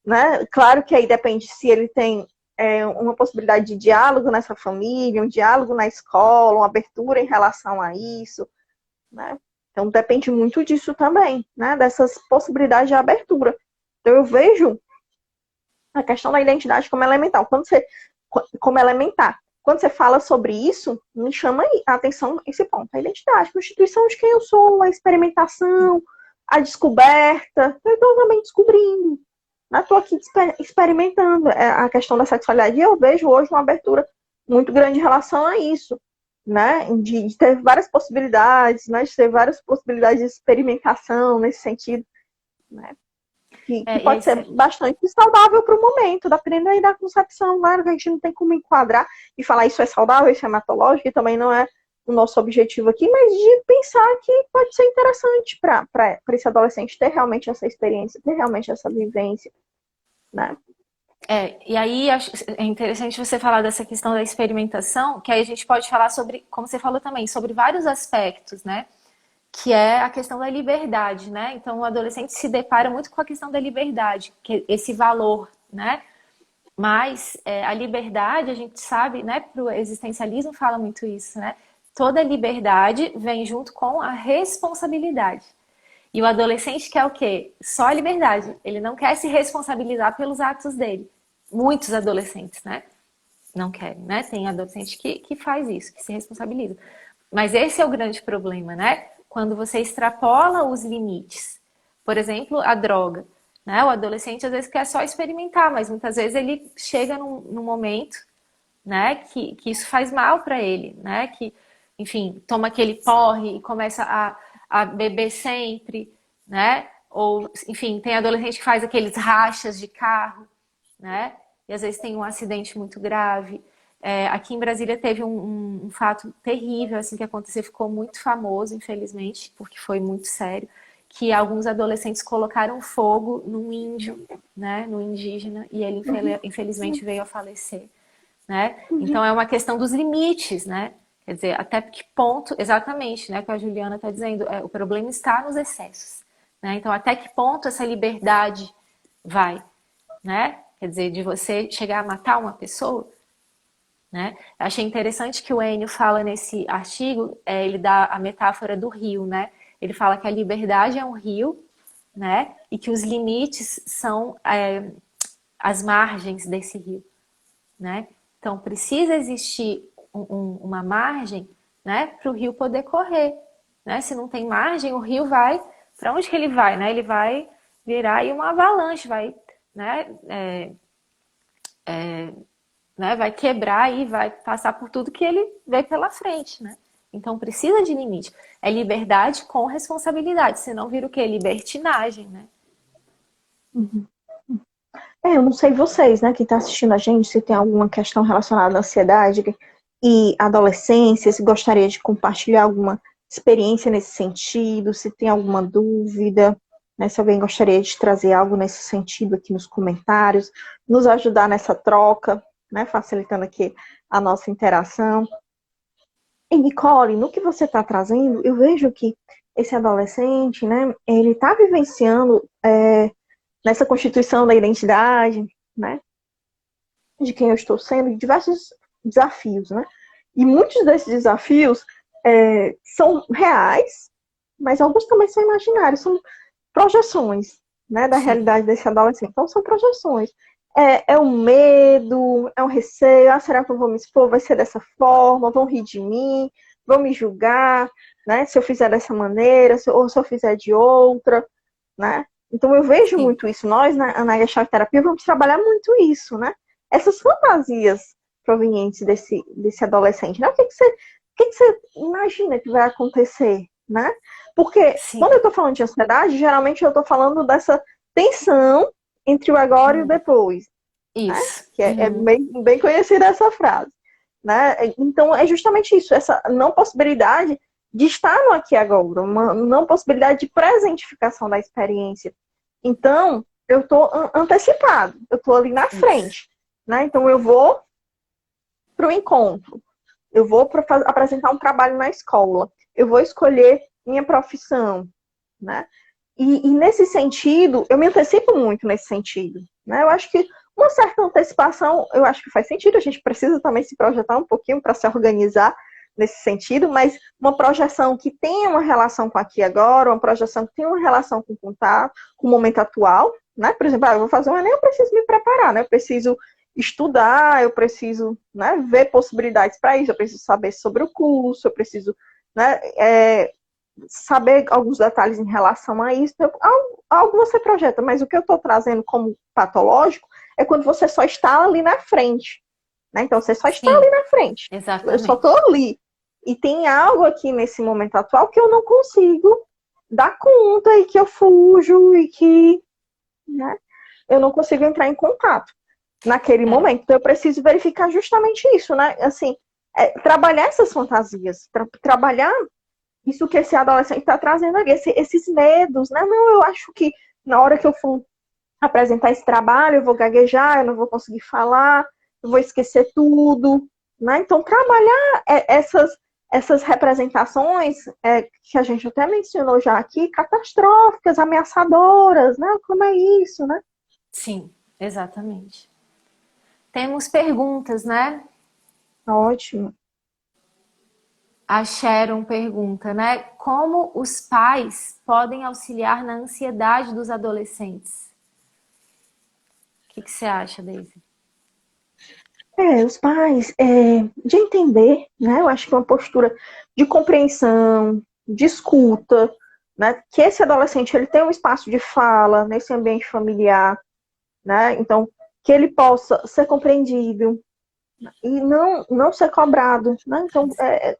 né, claro que aí depende se ele tem uma possibilidade de diálogo nessa família, um diálogo na escola, uma abertura em relação a isso, né, então depende muito disso também, né, dessas possibilidades de abertura. Então eu vejo a questão da identidade como elemental, como elementar. Quando você fala sobre isso, me chama a atenção esse ponto. A identidade, a constituição de quem eu sou, a experimentação, a descoberta. Eu estou também descobrindo. Estou aqui experimentando a questão da sexualidade. E eu vejo hoje uma abertura muito grande em relação a isso. Né? De ter várias possibilidades, né? De ter várias possibilidades de experimentação nesse sentido. Né? Que pode ser bastante saudável para o momento, dependendo aí da concepção. Claro que a gente não tem como enquadrar e falar isso é saudável, isso é hematológico, e também não é o nosso objetivo aqui, mas de pensar que pode ser interessante para esse adolescente ter realmente essa experiência, ter realmente essa vivência, né? E aí é interessante você falar dessa questão da experimentação, que aí a gente pode falar sobre, como você falou também, sobre vários aspectos, né? Que é a questão da liberdade, né? Então o adolescente se depara muito com a questão da liberdade, que é esse valor, né? Mas a liberdade, a gente sabe, né? Para o existencialismo fala muito isso, né? Toda liberdade vem junto com a responsabilidade. E o adolescente quer o quê? Só a liberdade. Ele não quer se responsabilizar pelos atos dele. Muitos adolescentes, né? Não querem, né? Tem adolescente que faz isso, que se responsabiliza. Mas esse é o grande problema, né? Quando você extrapola os limites. Por exemplo, a droga. Né? O adolescente às vezes quer só experimentar, mas muitas vezes ele chega num momento, né, que isso faz mal para ele, né? Que, enfim, toma aquele porre e começa a beber sempre, né? Ou, enfim, tem adolescente que faz aqueles rachas de carro, né? E às vezes tem um acidente muito grave. Aqui em Brasília teve um fato terrível assim que aconteceu, ficou muito famoso, infelizmente, porque foi muito sério, que alguns adolescentes colocaram fogo num índio, né, no indígena, e ele infelizmente veio a falecer, né? Então é uma questão dos limites, né? Quer dizer, até que ponto, exatamente, né, que a Juliana está dizendo, o problema está nos excessos, né? Então até que ponto essa liberdade vai, né? Quer dizer, de você chegar a matar uma pessoa, né? Achei interessante que o Enio fala nesse artigo, ele dá a metáfora do rio, né? Ele fala que a liberdade é um rio, né? E que os limites são as margens desse rio, né? Então precisa existir uma margem, né, para o rio poder correr, né? Se não tem margem, o rio vai para onde que ele vai, né? Ele vai virar aí uma avalanche, vai, né? Né? Vai quebrar e vai passar por tudo que ele vê pela frente, né? Então precisa de limite. É liberdade com responsabilidade, senão vira o quê? Libertinagem, né? Uhum. Eu não sei vocês, né, que está assistindo a gente, se tem alguma questão relacionada à ansiedade e adolescência, se gostaria de compartilhar alguma experiência nesse sentido, se tem alguma dúvida, né, se alguém gostaria de trazer algo nesse sentido aqui nos comentários, nos ajudar nessa troca, né, facilitando aqui a nossa interação. E Nicole, no que você está trazendo, eu vejo que esse adolescente, né, ele está vivenciando nessa constituição da identidade, né, de quem eu estou sendo, diversos desafios, né? E muitos desses desafios são reais, mas alguns também são imaginários, são projeções, né, da realidade desse adolescente. Então, são projeções. É um medo, é um receio, será que eu vou me expor? Vai ser dessa forma? Vão rir de mim? Vão me julgar? Né, se eu fizer dessa maneira, ou se eu fizer de outra, né? Então, eu vejo muito isso. Nós, na Gestalt Terapia, vamos trabalhar muito isso, né? Essas fantasias provenientes desse adolescente, né? O que você imagina que vai acontecer, né? Porque quando eu estou falando de ansiedade, geralmente eu estou falando dessa tensão entre o agora e o depois. Isso. Né? Que é bem conhecida essa frase. Né? Então, é justamente isso, essa não possibilidade de estar no aqui e agora, uma não possibilidade de presentificação da experiência. Então, eu estou antecipado, eu estou ali na frente. Né? Então, eu vou para o encontro, eu vou para apresentar um trabalho na escola, eu vou escolher minha profissão. Né? E nesse sentido, eu me antecipo muito nesse sentido. Né? Eu acho que uma certa antecipação, eu acho que faz sentido, a gente precisa também se projetar um pouquinho para se organizar nesse sentido, mas uma projeção que tenha uma relação com aqui e agora, uma projeção que tenha uma relação com o contato, com o momento atual, né? Por exemplo, eu vou fazer um Enem, eu preciso me preparar, né? Eu preciso estudar, eu preciso, né, ver possibilidades para isso, eu preciso saber sobre o curso, eu preciso, né, saber alguns detalhes em relação a isso. Então, algo você projeta, mas o que eu estou trazendo como patológico é quando você só está ali na frente. Né? Então, você só está ali na frente. Exatamente. Eu só estou ali. E tem algo aqui nesse momento atual que eu não consigo dar conta e que eu fujo e que, né, eu não consigo entrar em contato naquele momento. Então, eu preciso verificar justamente isso, né? Assim, trabalhar essas fantasias, trabalhar isso que esse adolescente está trazendo ali, esses medos, né? Não, eu acho que na hora que eu for apresentar esse trabalho, eu vou gaguejar, eu não vou conseguir falar, eu vou esquecer tudo, né? Então, trabalhar essas representações que a gente até mencionou já aqui, catastróficas, ameaçadoras, né? Como é isso, né? Sim, exatamente. Temos perguntas, né? Ótimo. A Sharon pergunta, né? Como os pais podem auxiliar na ansiedade dos adolescentes? O que você acha, Daisy? Os pais, de entender, né? Eu acho que uma postura de compreensão, de escuta, né? Que esse adolescente ele tem um espaço de fala nesse ambiente familiar, né? Então, que ele possa ser compreendido e não ser cobrado, né? Então,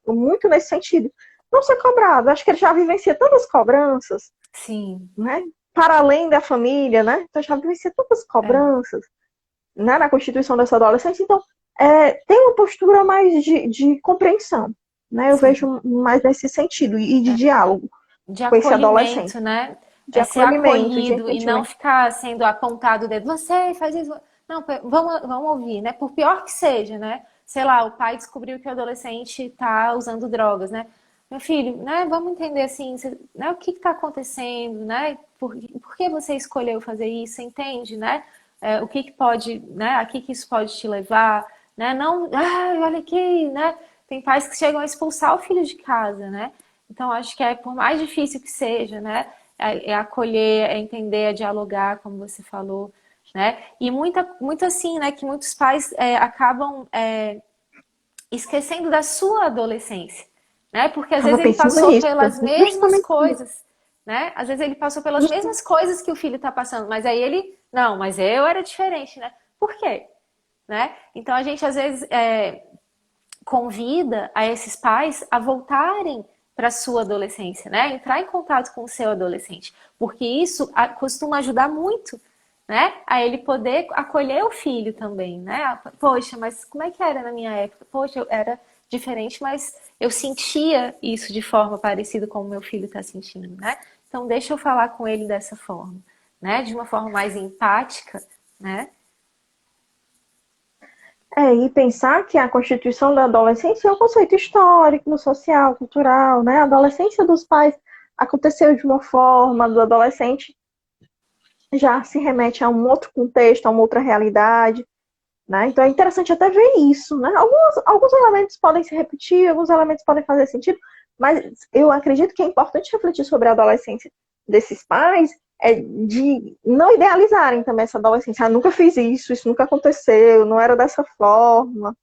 muito nesse sentido. Não ser cobrado. Acho que ele já vivencia tantas cobranças. Sim. Né? Para além da família, né? Então, já vivencia tantas cobranças. Né, na constituição dessa adolescência, então tem uma postura mais de compreensão, né? Eu vejo mais nesse sentido, e de diálogo. de com esse adolescente, acolhimento, né? de É ser acolhimento, de acolhido e não entendimento. ficar sendo apontado o dedo. Você faz isso. Não, vamos ouvir, né? Por pior que seja, né? Sei lá, o pai descobriu que o adolescente está usando drogas, né? Meu filho, né? Vamos entender assim, né? O que está acontecendo, né? Por que você escolheu fazer isso? Você entende, né? O que que pode, né? A que isso pode te levar, né? Não, olha aqui, né? Tem pais que chegam a expulsar o filho de casa, né? Então, acho que por mais difícil que seja, né? É acolher, é entender, é dialogar, como você falou, né? E muito assim, né? Que muitos pais acabam esquecendo da sua adolescência, né? Porque às Estava vezes ele pensando passou nisso, pelas mesmas justamente nisso. coisas, né? Às vezes ele passou pelas mesmas coisas que o filho está passando, mas aí ele, não, mas eu era diferente, né? Por quê? Né? Então a gente às vezes convida a esses pais a voltarem para a sua adolescência, né? Entrar em contato com o seu adolescente, porque isso costuma ajudar muito, né? A ele poder acolher o filho também, né? Poxa, mas como é que era na minha época? Poxa, eu era diferente, mas eu sentia isso de forma parecida com o meu filho está sentindo, né? Então deixa eu falar com ele dessa forma, né? De uma forma mais empática, né? E pensar que a constituição da adolescência é um conceito histórico, social, cultural, né? A adolescência dos pais aconteceu de uma forma, do adolescente já se remete a um outro contexto, a uma outra realidade, né? Então é interessante até ver isso, né? Alguns elementos podem se repetir, alguns elementos podem fazer sentido, mas eu acredito que é importante refletir sobre a adolescência desses pais, de não idealizarem também essa adolescência. Nunca fiz isso nunca aconteceu, não era dessa forma,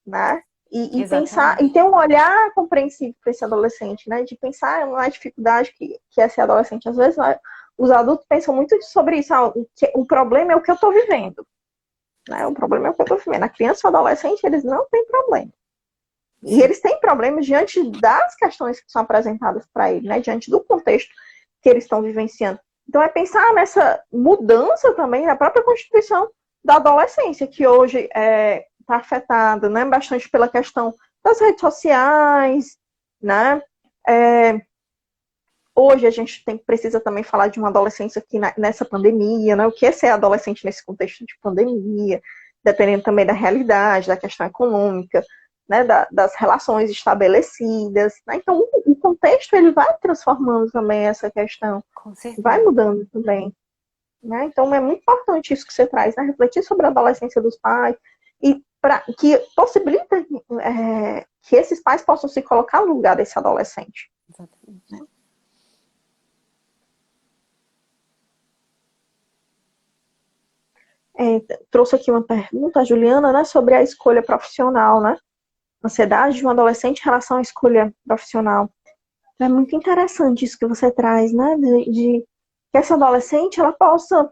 né? E pensar, e Exatamente. ter um olhar compreensivo para esse adolescente, né? De pensar na dificuldade que é ser adolescente. Às vezes, né, os adultos pensam muito sobre isso. O problema é o que eu estou vivendo. Né? O problema é o que eu estou vivendo. A criança e o adolescente, eles não têm problema. E Sim. eles têm problemas diante das questões que são apresentadas para ele, né? Diante do contexto que eles estão vivenciando. Então, é pensar nessa mudança também na própria constituição da adolescência, que hoje está afetada, né, bastante pela questão das redes sociais, né? Hoje a gente precisa também falar de uma adolescência aqui nessa pandemia, né? O que é ser adolescente nesse contexto de pandemia, dependendo também da realidade, da questão econômica, né? Das relações estabelecidas. Né? Então, o contexto ele vai transformando também essa questão, Com vai certeza. mudando também. Né? Então, é muito importante isso que você traz, né? Refletir sobre a adolescência dos pais e que possibilita que esses pais possam se colocar no lugar desse adolescente. Exatamente. Né? Trouxe aqui uma pergunta, a Juliana, né, sobre a escolha profissional, né? Ansiedade de um adolescente em relação à escolha profissional. É muito interessante isso que você traz, né? De que essa adolescente ela possa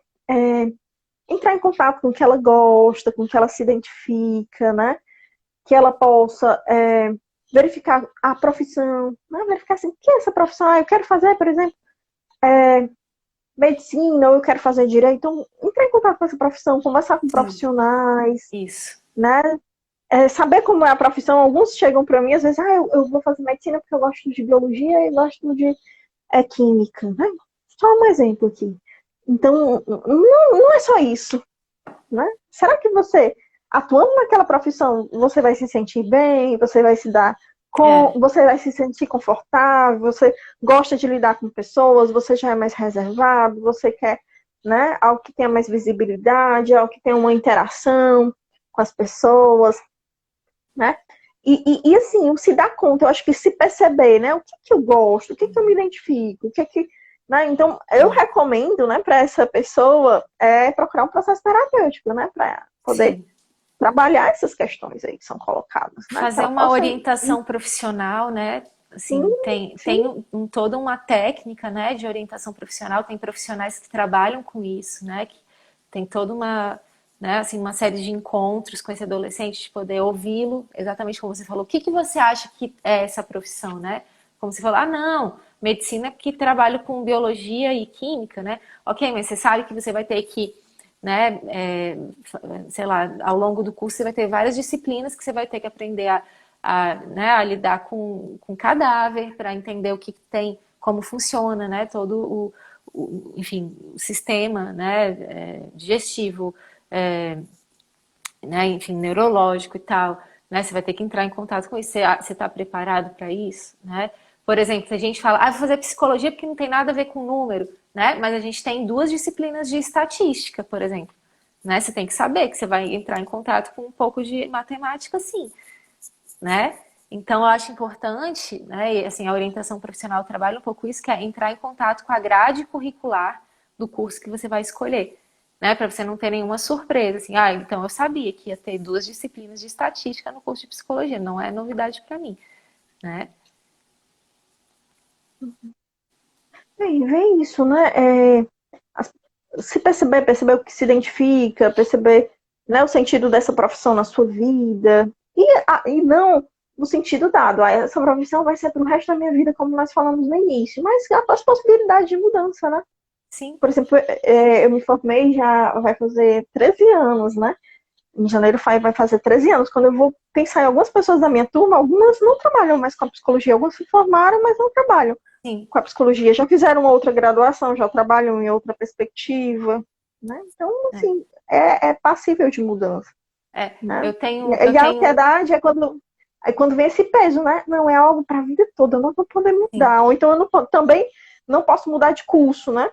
entrar em contato com o que ela gosta, com o que ela se identifica, né? Que ela possa verificar a profissão, né? Verificar assim, o que é essa profissão? Eu quero fazer, por exemplo, medicina, ou eu quero fazer direito. Então, entrar em contato com essa profissão, conversar com Sim. profissionais, Isso. né? Saber como é a profissão. Alguns chegam para mim, às vezes, eu vou fazer medicina porque eu gosto de biologia e gosto de química. Né? Só um exemplo aqui. Então, não é só isso. Né? Será que você, atuando naquela profissão, você vai se sentir bem, você vai se dar É. você vai se sentir confortável, você gosta de lidar com pessoas, você já é mais reservado, você quer, né, algo que tenha mais visibilidade, algo que tenha uma interação com as pessoas, né? E assim, se dar conta, eu acho que se perceber, né, o que eu gosto, o que eu me identifico, né? Então, eu É. recomendo, né, para essa pessoa procurar um processo terapêutico, né, para poder Sim. trabalhar essas questões aí que são colocadas, né, que Fazer ela uma possa orientação profissional, né? sim, Assim, tem sim, toda uma técnica, né, de orientação profissional. Tem profissionais que trabalham com isso, né? Que tem toda uma, né, assim, uma série de encontros com esse adolescente, de poder ouvi-lo, exatamente como você falou. O que que você acha que é essa profissão, né? Como você falou, não, medicina é porque trabalho com biologia e química, né? Ok, mas você sabe que você vai ter que, né, sei lá, ao longo do curso você vai ter várias disciplinas que você vai ter que aprender né, a lidar com cadáver, para entender o que tem como funciona, né, todo enfim, o sistema, né, digestivo, né, enfim, neurológico e tal, né, você vai ter que entrar em contato com isso, você está preparado para isso, né? Por exemplo, se a gente fala, vou fazer psicologia porque não tem nada a ver com número, né? Mas a gente tem 2 disciplinas de estatística, por exemplo, né? Você tem que saber que você vai entrar em contato com um pouco de matemática, sim, né? Então, eu acho importante, né, e, assim, a orientação profissional trabalha um pouco isso, que é entrar em contato com a grade curricular do curso que você vai escolher, né, para você não ter nenhuma surpresa, assim, então eu sabia que ia ter 2 disciplinas de estatística no curso de psicologia, não é novidade para mim, né? E vê isso, né? As- Se perceber o que se identifica, perceber, né, o sentido dessa profissão na sua vida. E não no sentido dado, essa profissão vai ser para o resto da minha vida, como nós falamos no início, mas as possibilidades de mudança, né? Sim, Por exemplo, eu me formei já vai fazer 13 anos, né? Em janeiro vai fazer 13 anos. Quando eu vou pensar em algumas pessoas da minha turma, algumas não trabalham mais com a psicologia, algumas se formaram, mas não trabalham sim, com a psicologia, já fizeram outra graduação, já trabalham em outra perspectiva, né? Então, é, assim, é passível de mudança, é. né? Eu E a tenho, ansiedade é quando vem esse peso, né? Não, é algo para a vida toda, eu não vou poder sim, mudar, ou então eu não, também não posso mudar de curso, né?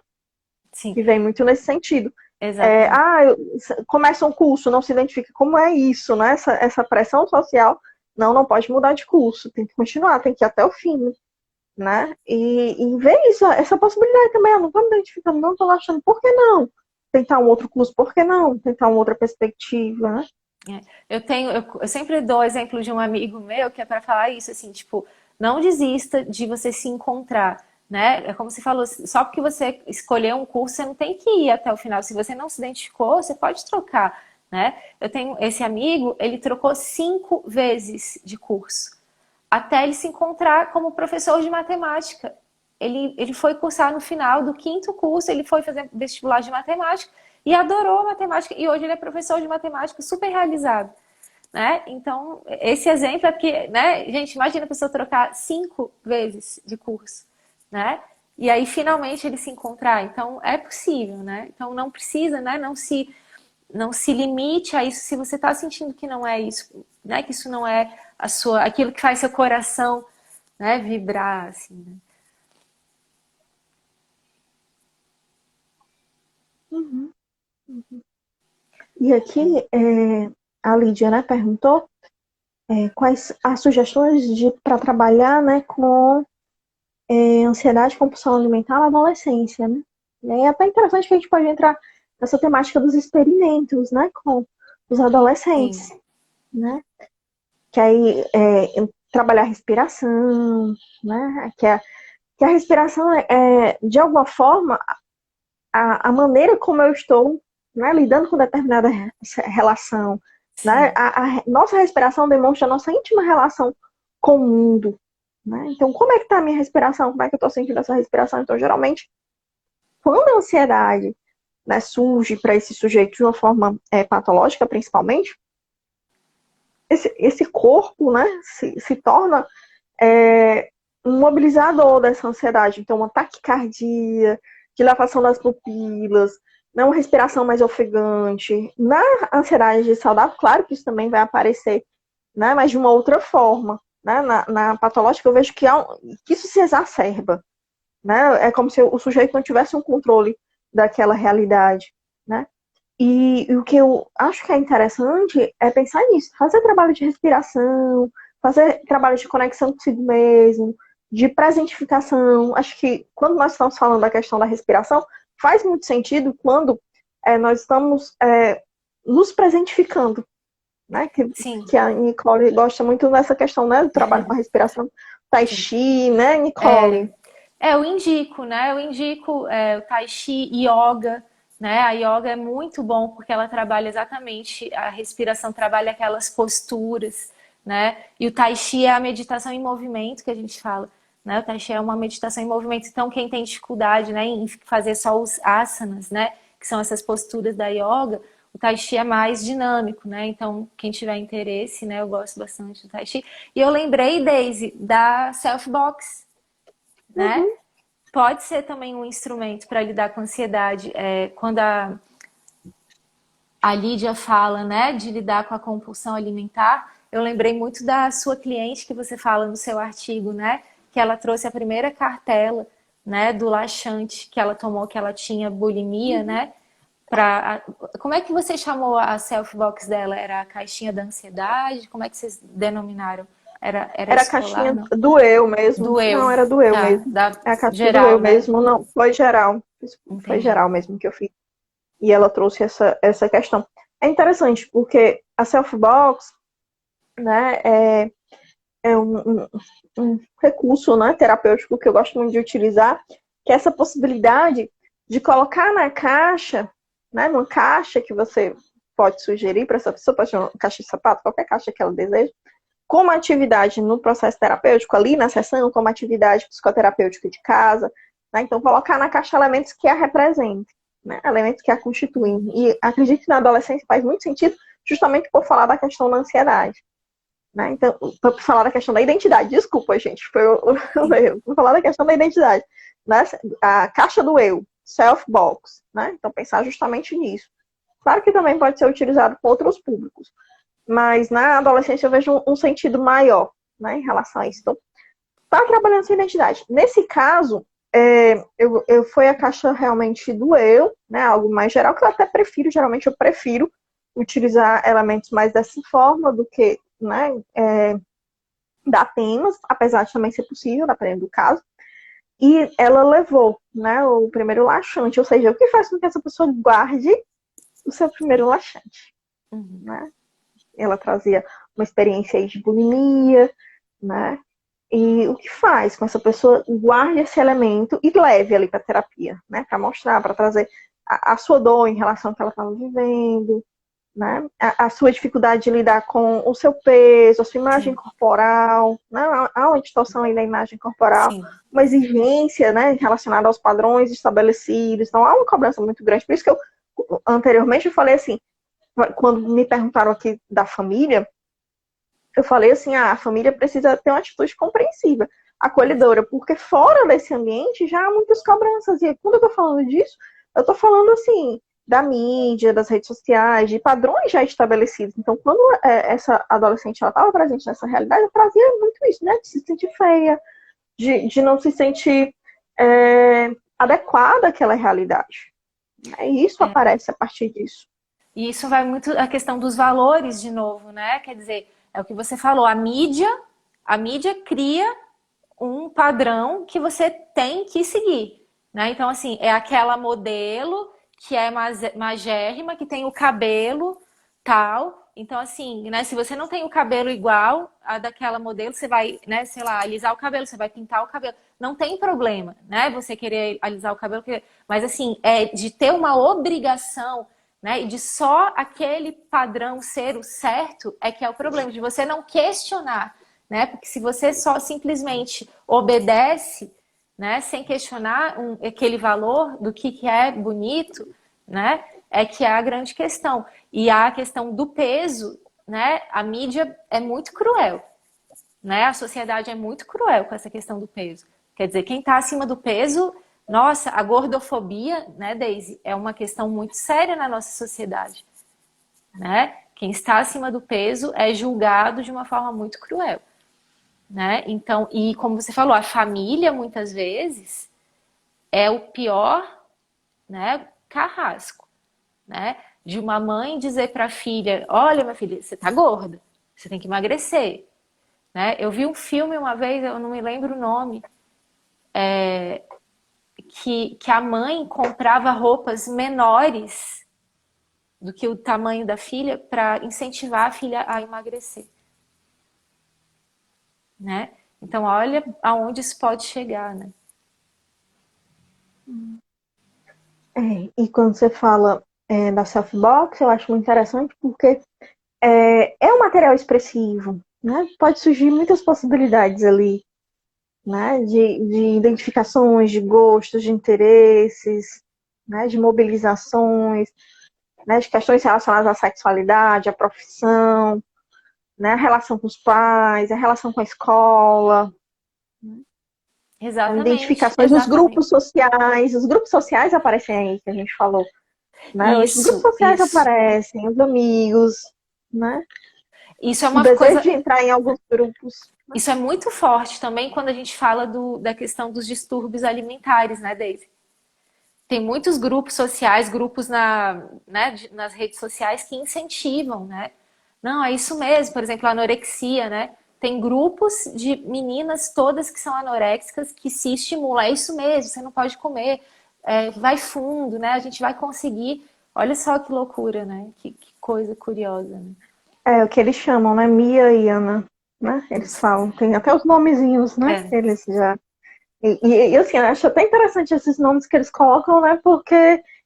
sim, Que vem muito nesse sentido. exatamente, Começa um curso, não se identifica como é isso, né? Essa pressão social, não pode mudar de curso, tem que continuar, tem que ir até o fim, né? E ver isso, essa possibilidade também, eu não estou me identificando, não estou achando, por que não? Tentar um outro curso, por que não? Tentar uma outra perspectiva, né? é. Eu sempre dou exemplo de um amigo meu que é para falar isso, assim, tipo, não desista de você se encontrar, né? É como você falou, só porque você escolheu um curso, você não tem que ir até o final. Se você não se identificou, você pode trocar, né? Eu tenho esse amigo, ele trocou 5 vezes de curso, até ele se encontrar como professor de matemática. Ele foi cursar no final do 5º curso, ele foi fazer vestibular de matemática e adorou a matemática. E hoje ele é professor de matemática super realizado, né? Então, esse exemplo é porque, né, gente, imagina a pessoa trocar 5 vezes de curso, né? E aí finalmente ele se encontrar. Então, é possível, né? Então, não precisa, né, não se limite a isso se você está sentindo que não é isso, né? Que isso não é aquilo que faz seu coração, né, vibrar, assim, né? Uhum. E aqui, a Lídia, né, perguntou quais as sugestões para trabalhar, né, com ansiedade e compulsão alimentar na adolescência, né? E aí é até interessante que a gente pode entrar nessa temática dos experimentos, né, com os adolescentes, Sim, né? Que aí trabalhar a respiração, né? Que a respiração de alguma forma, a maneira como eu estou, né, lidando com determinada relação, né? sim, A nossa respiração demonstra a nossa íntima relação com o mundo, né? Então, como é que está a minha respiração? Como é que eu estou sentindo essa respiração? Então, geralmente, quando a ansiedade, né, surge para esse sujeito de uma forma patológica, principalmente, esse corpo, né, se torna um mobilizador dessa ansiedade. Então, uma taquicardia, dilatação das pupilas, né, uma respiração mais ofegante. Na ansiedade saudável, claro que isso também vai aparecer, né, mas de uma outra forma. Né? Na patológica, eu vejo que isso se exacerba. Né? É como se o sujeito não tivesse um controle daquela realidade. Né? E o que eu acho que é interessante é pensar nisso, fazer trabalho de respiração, fazer trabalho de conexão consigo mesmo, de presentificação. Acho que quando nós estamos falando da questão da respiração, faz muito sentido quando nós estamos nos presentificando, né? sim, Que a Nicole gosta muito dessa questão, né? Do trabalho com a respiração, Tai sim. Chi, né, Nicole? Eu indico, né? Eu indico o Tai Chi, Yoga, né? A yoga é muito bom porque ela trabalha exatamente a respiração, trabalha aquelas posturas, né? E o Tai Chi é a meditação em movimento que a gente fala, né? O Tai Chi é uma meditação em movimento. Então, quem tem dificuldade, né, em fazer só os asanas, né, que são essas posturas da yoga, o Tai Chi é mais dinâmico, né? Então, quem tiver interesse, né, eu gosto bastante do Tai Chi. E eu lembrei, Daisy, da Self Box, né? Uhum. pode ser também um instrumento para lidar com a ansiedade. Quando a Lídia fala, né, de lidar com a compulsão alimentar, eu lembrei muito da sua cliente que você fala no seu artigo, né, que ela trouxe a primeira cartela, né, do laxante que ela tomou, que ela tinha bulimia, né, como é que você chamou a self-box dela? Era a caixinha da ansiedade? Como é que vocês denominaram? Era Era a escolar, caixinha não? do eu mesmo. Do eu, Não, era do eu tá, mesmo. da É a caixinha do eu geral, né? mesmo. Não, foi geral. Foi Entendi. geral mesmo que eu fiz. E ela trouxe essa questão. É interessante, porque a self-box, né, é um recurso, né, terapêutico que eu gosto muito de utilizar, que é essa possibilidade de colocar na caixa, né, numa caixa que você pode sugerir para essa pessoa, pode ser uma caixa de sapato, qualquer caixa que ela deseja, como atividade no processo terapêutico, ali na sessão, como atividade psicoterapêutica de casa, né? Então, colocar na caixa elementos que a representem, né? Elementos que a constituem. E acredito que na adolescência faz muito sentido, justamente por falar da questão da ansiedade. Né? Então, para falar da questão da identidade, desculpa, gente, foi o erro. Vou falar da questão da identidade. Né? A caixa do eu, self-box. Né? Então, pensar justamente nisso. Claro que também pode ser utilizado por outros públicos, mas na adolescência eu vejo um sentido maior, né, em relação a isso. Então, tá trabalhando essa identidade. Nesse caso, foi a caixa realmente do eu, né, algo mais geral, que eu até prefiro, geralmente eu prefiro utilizar elementos mais dessa forma do que, né, dar temas, apesar de também ser possível, dependendo do caso. E ela levou, né, o primeiro laxante, ou seja, o que faz com que essa pessoa guarde o seu primeiro laxante, Uhum. né? Ela trazia uma experiência aí de bulimia, né? E o que faz com essa pessoa guarde esse elemento e leve ali para terapia, né? Para mostrar, para trazer a sua dor em relação ao que ela estava vivendo, né? A sua dificuldade de lidar com o seu peso, a sua imagem Sim, corporal, né? Há uma distorção aí da imagem corporal, sim. uma exigência, né, relacionada aos padrões estabelecidos. Então há uma cobrança muito grande. Por isso que eu anteriormente eu falei assim, quando me perguntaram aqui da família, eu falei assim, a família precisa ter uma atitude compreensiva, acolhedora, porque fora desse ambiente já há muitas cobranças. E quando eu tô falando disso, eu tô falando assim, da mídia, das redes sociais, de padrões já estabelecidos. Então, quando essa adolescente estava presente nessa realidade, eu trazia muito isso, né? De se sentir feia, de não se sentir adequada àquela realidade. E isso aparece a partir disso. E isso vai muito a questão dos valores de novo, né? Quer dizer, é o que você falou, a mídia cria um padrão que você tem que seguir, né? Então, assim, é aquela modelo que é magérrima, que tem o cabelo tal. Então, assim, né? Se você não tem o cabelo igual a daquela modelo, você vai, né? Sei lá, alisar o cabelo, você vai pintar o cabelo. Não tem problema, né? Você querer alisar o cabelo, mas assim, é de ter uma obrigação, né? E de só aquele padrão ser o certo é que é o problema, de você não questionar, né? Porque se você só simplesmente obedece, né, sem questionar aquele valor do que é bonito, né, é que é a grande questão. E a questão do peso, né, a mídia é muito cruel, né, a sociedade é muito cruel com essa questão do peso. Quer dizer, quem está acima do peso, nossa, a gordofobia, né, Daisy, é uma questão muito séria na nossa sociedade, né? Quem está acima do peso é julgado de uma forma muito cruel, né? Então, e como você falou, a família muitas vezes é o pior, né, carrasco, né? De uma mãe dizer para a filha: olha, minha filha, você tá gorda, você tem que emagrecer, né? Eu vi um filme uma vez, eu não me lembro o nome, que a mãe comprava roupas menores do que o tamanho da filha para incentivar a filha a emagrecer, né? Então, olha aonde isso pode chegar, né? E quando você fala da self-box, eu acho muito interessante porque um material expressivo, né? Pode surgir muitas possibilidades ali, né? De identificações, de gostos, de interesses, né? De mobilizações, né? De questões relacionadas à sexualidade, à profissão, né? A relação com os pais, a relação com a escola. São Exatamente, identificações dos exatamente. grupos sociais. Os grupos sociais aparecem aí, que a gente falou. Né? Os grupos Isso, sociais isso. aparecem, os amigos, né? Isso é O uma desejo coisa, de entrar em alguns grupos. isso é muito forte também quando a gente fala da questão dos distúrbios alimentares, né, Daisy? Tem muitos grupos sociais, grupos nas redes sociais que incentivam, né? Não, é isso mesmo. Por exemplo, a anorexia, né? Tem grupos de meninas todas que são anoréxicas que se estimulam. É isso mesmo, você não pode comer. Vai fundo, né? A gente vai conseguir. Olha só que loucura, né? Que coisa curiosa, né? É o que eles chamam, né? Mia e Ana, né? Eles falam, tem até os nomezinhos, né? É, Eles já. Assim, eu acho até interessante esses nomes que eles colocam, né? Porque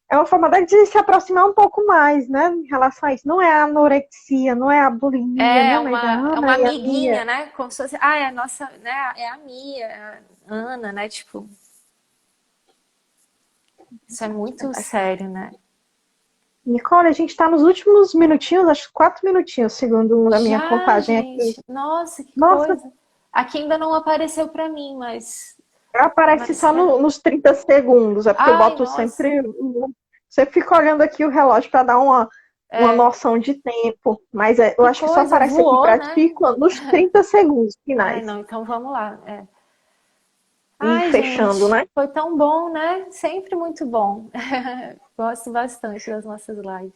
é uma forma de se aproximar um pouco mais, né? Em relação a isso. Não é a anorexia, não é a bulimia, né? Mas a é Ana uma e a Mia. amiguinha, né? Como se fosse, é a nossa, né? É a Mia, é a Ana, né? Tipo, isso é muito sério, né? Nicole, a gente está nos últimos minutinhos, acho que 4 minutinhos, segundo a minha Já, contagem aqui. gente, nossa, que Nossa, coisa. Aqui ainda não apareceu pra mim, aparece mas só é. nos 30 segundos, é porque eu Ai, boto nossa, sempre. Sempre fico olhando aqui o relógio para dar uma é, noção de tempo. Mas eu que acho que só coisa, aparece aqui voou, para né? ti nos 30 segundos Ai, finais. não, então vamos lá. É. E Ai, fechando, gente, né? foi tão bom, né? Sempre muito bom. Gosto bastante das nossas lives.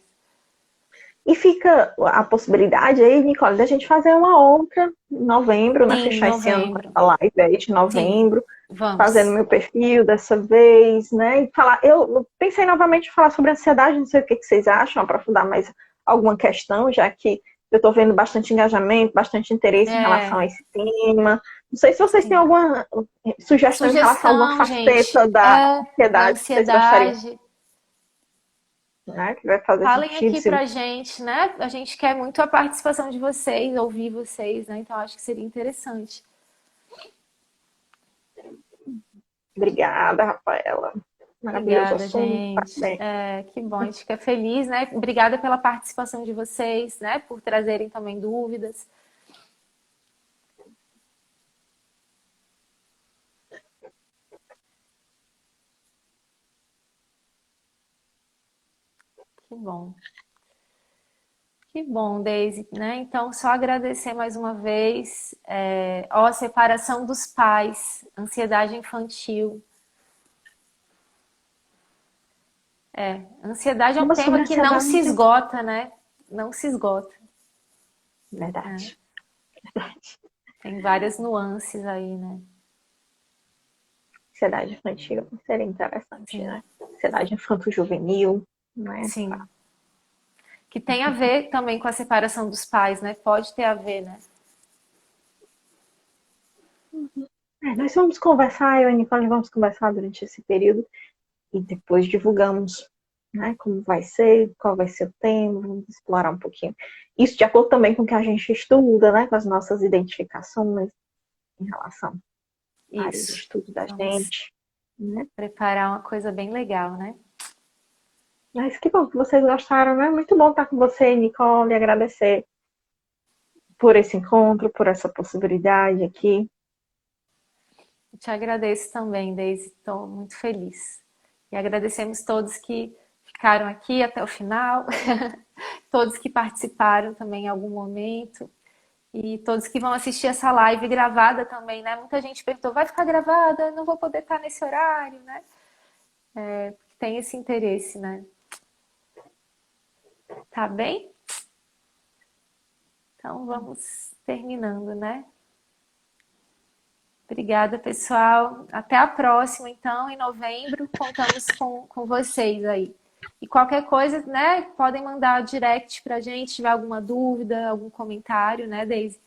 E fica a possibilidade aí, Nicole, da gente fazer uma outra em novembro, né? Sim, Fechar esse ano com novembro. essa live aí de Sim, novembro. Fazendo vamos. meu perfil dessa vez, né? E falar, eu pensei novamente em falar sobre ansiedade, não sei o que vocês acham, aprofundar mais alguma questão, já que eu estou vendo bastante engajamento, bastante interesse em relação a É, esse tema. Não sei se vocês têm sim. alguma sugestão em relação a alguma Sugestão, gente, faceta da da ansiedade que vocês gostariam, ansiedade. né? Que vai fazer Falem sentido. aqui pra gente, né? A gente quer muito a participação de vocês, ouvir vocês, né? Então acho que seria interessante. Obrigada, Rafaela. Maravilhoso Obrigada, assunto, gente. parabéns. Que bom, a gente fica feliz, né? Obrigada pela participação de vocês, né? Por trazerem também dúvidas. Que bom. Que bom, Daisy, né? Então, só agradecer mais uma vez. Separação dos pais, ansiedade infantil. Ansiedade é um Uma tema sobre que não ansiedade se não tem. esgota, né? Não se esgota. Né? Verdade. Tem várias nuances aí, né? Ansiedade infantil seria interessante, Sim, né? Ansiedade infanto-juvenil, né? sim. Que tem a ver também com a separação dos pais, né? Pode ter a ver, né? Nós vamos conversar, eu e a Nicole vamos conversar durante esse período e depois divulgamos, né, como vai ser, qual vai ser o tema, vamos explorar um pouquinho. Isso de acordo também com o que a gente estuda, né, com as nossas identificações em relação à área de Isso. estudo da Vamos gente, né? preparar uma coisa bem legal, né? Mas que bom que vocês gostaram, né? Muito bom estar com você, Nicole, e agradecer por esse encontro, por essa possibilidade aqui. Eu te agradeço também, Deise. Estou muito feliz. E agradecemos todos que ficaram aqui até o final, todos que participaram também em algum momento. E todos que vão assistir essa live gravada também, né? Muita gente perguntou, vai ficar gravada? Não vou poder estar nesse horário, né? Tem esse interesse, né? Tá bem? Então vamos terminando, né? Obrigada, pessoal. Até a próxima, então, em novembro. Contamos com vocês aí. E qualquer coisa, né? Podem mandar direct pra gente, se tiver alguma dúvida, algum comentário, né, Deise?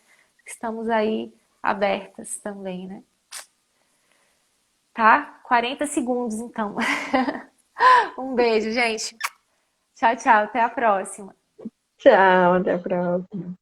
Estamos aí abertas também, né? Tá? 40 segundos, então. Um beijo, gente. Tchau, tchau. Até a próxima. Tchau, até a próxima.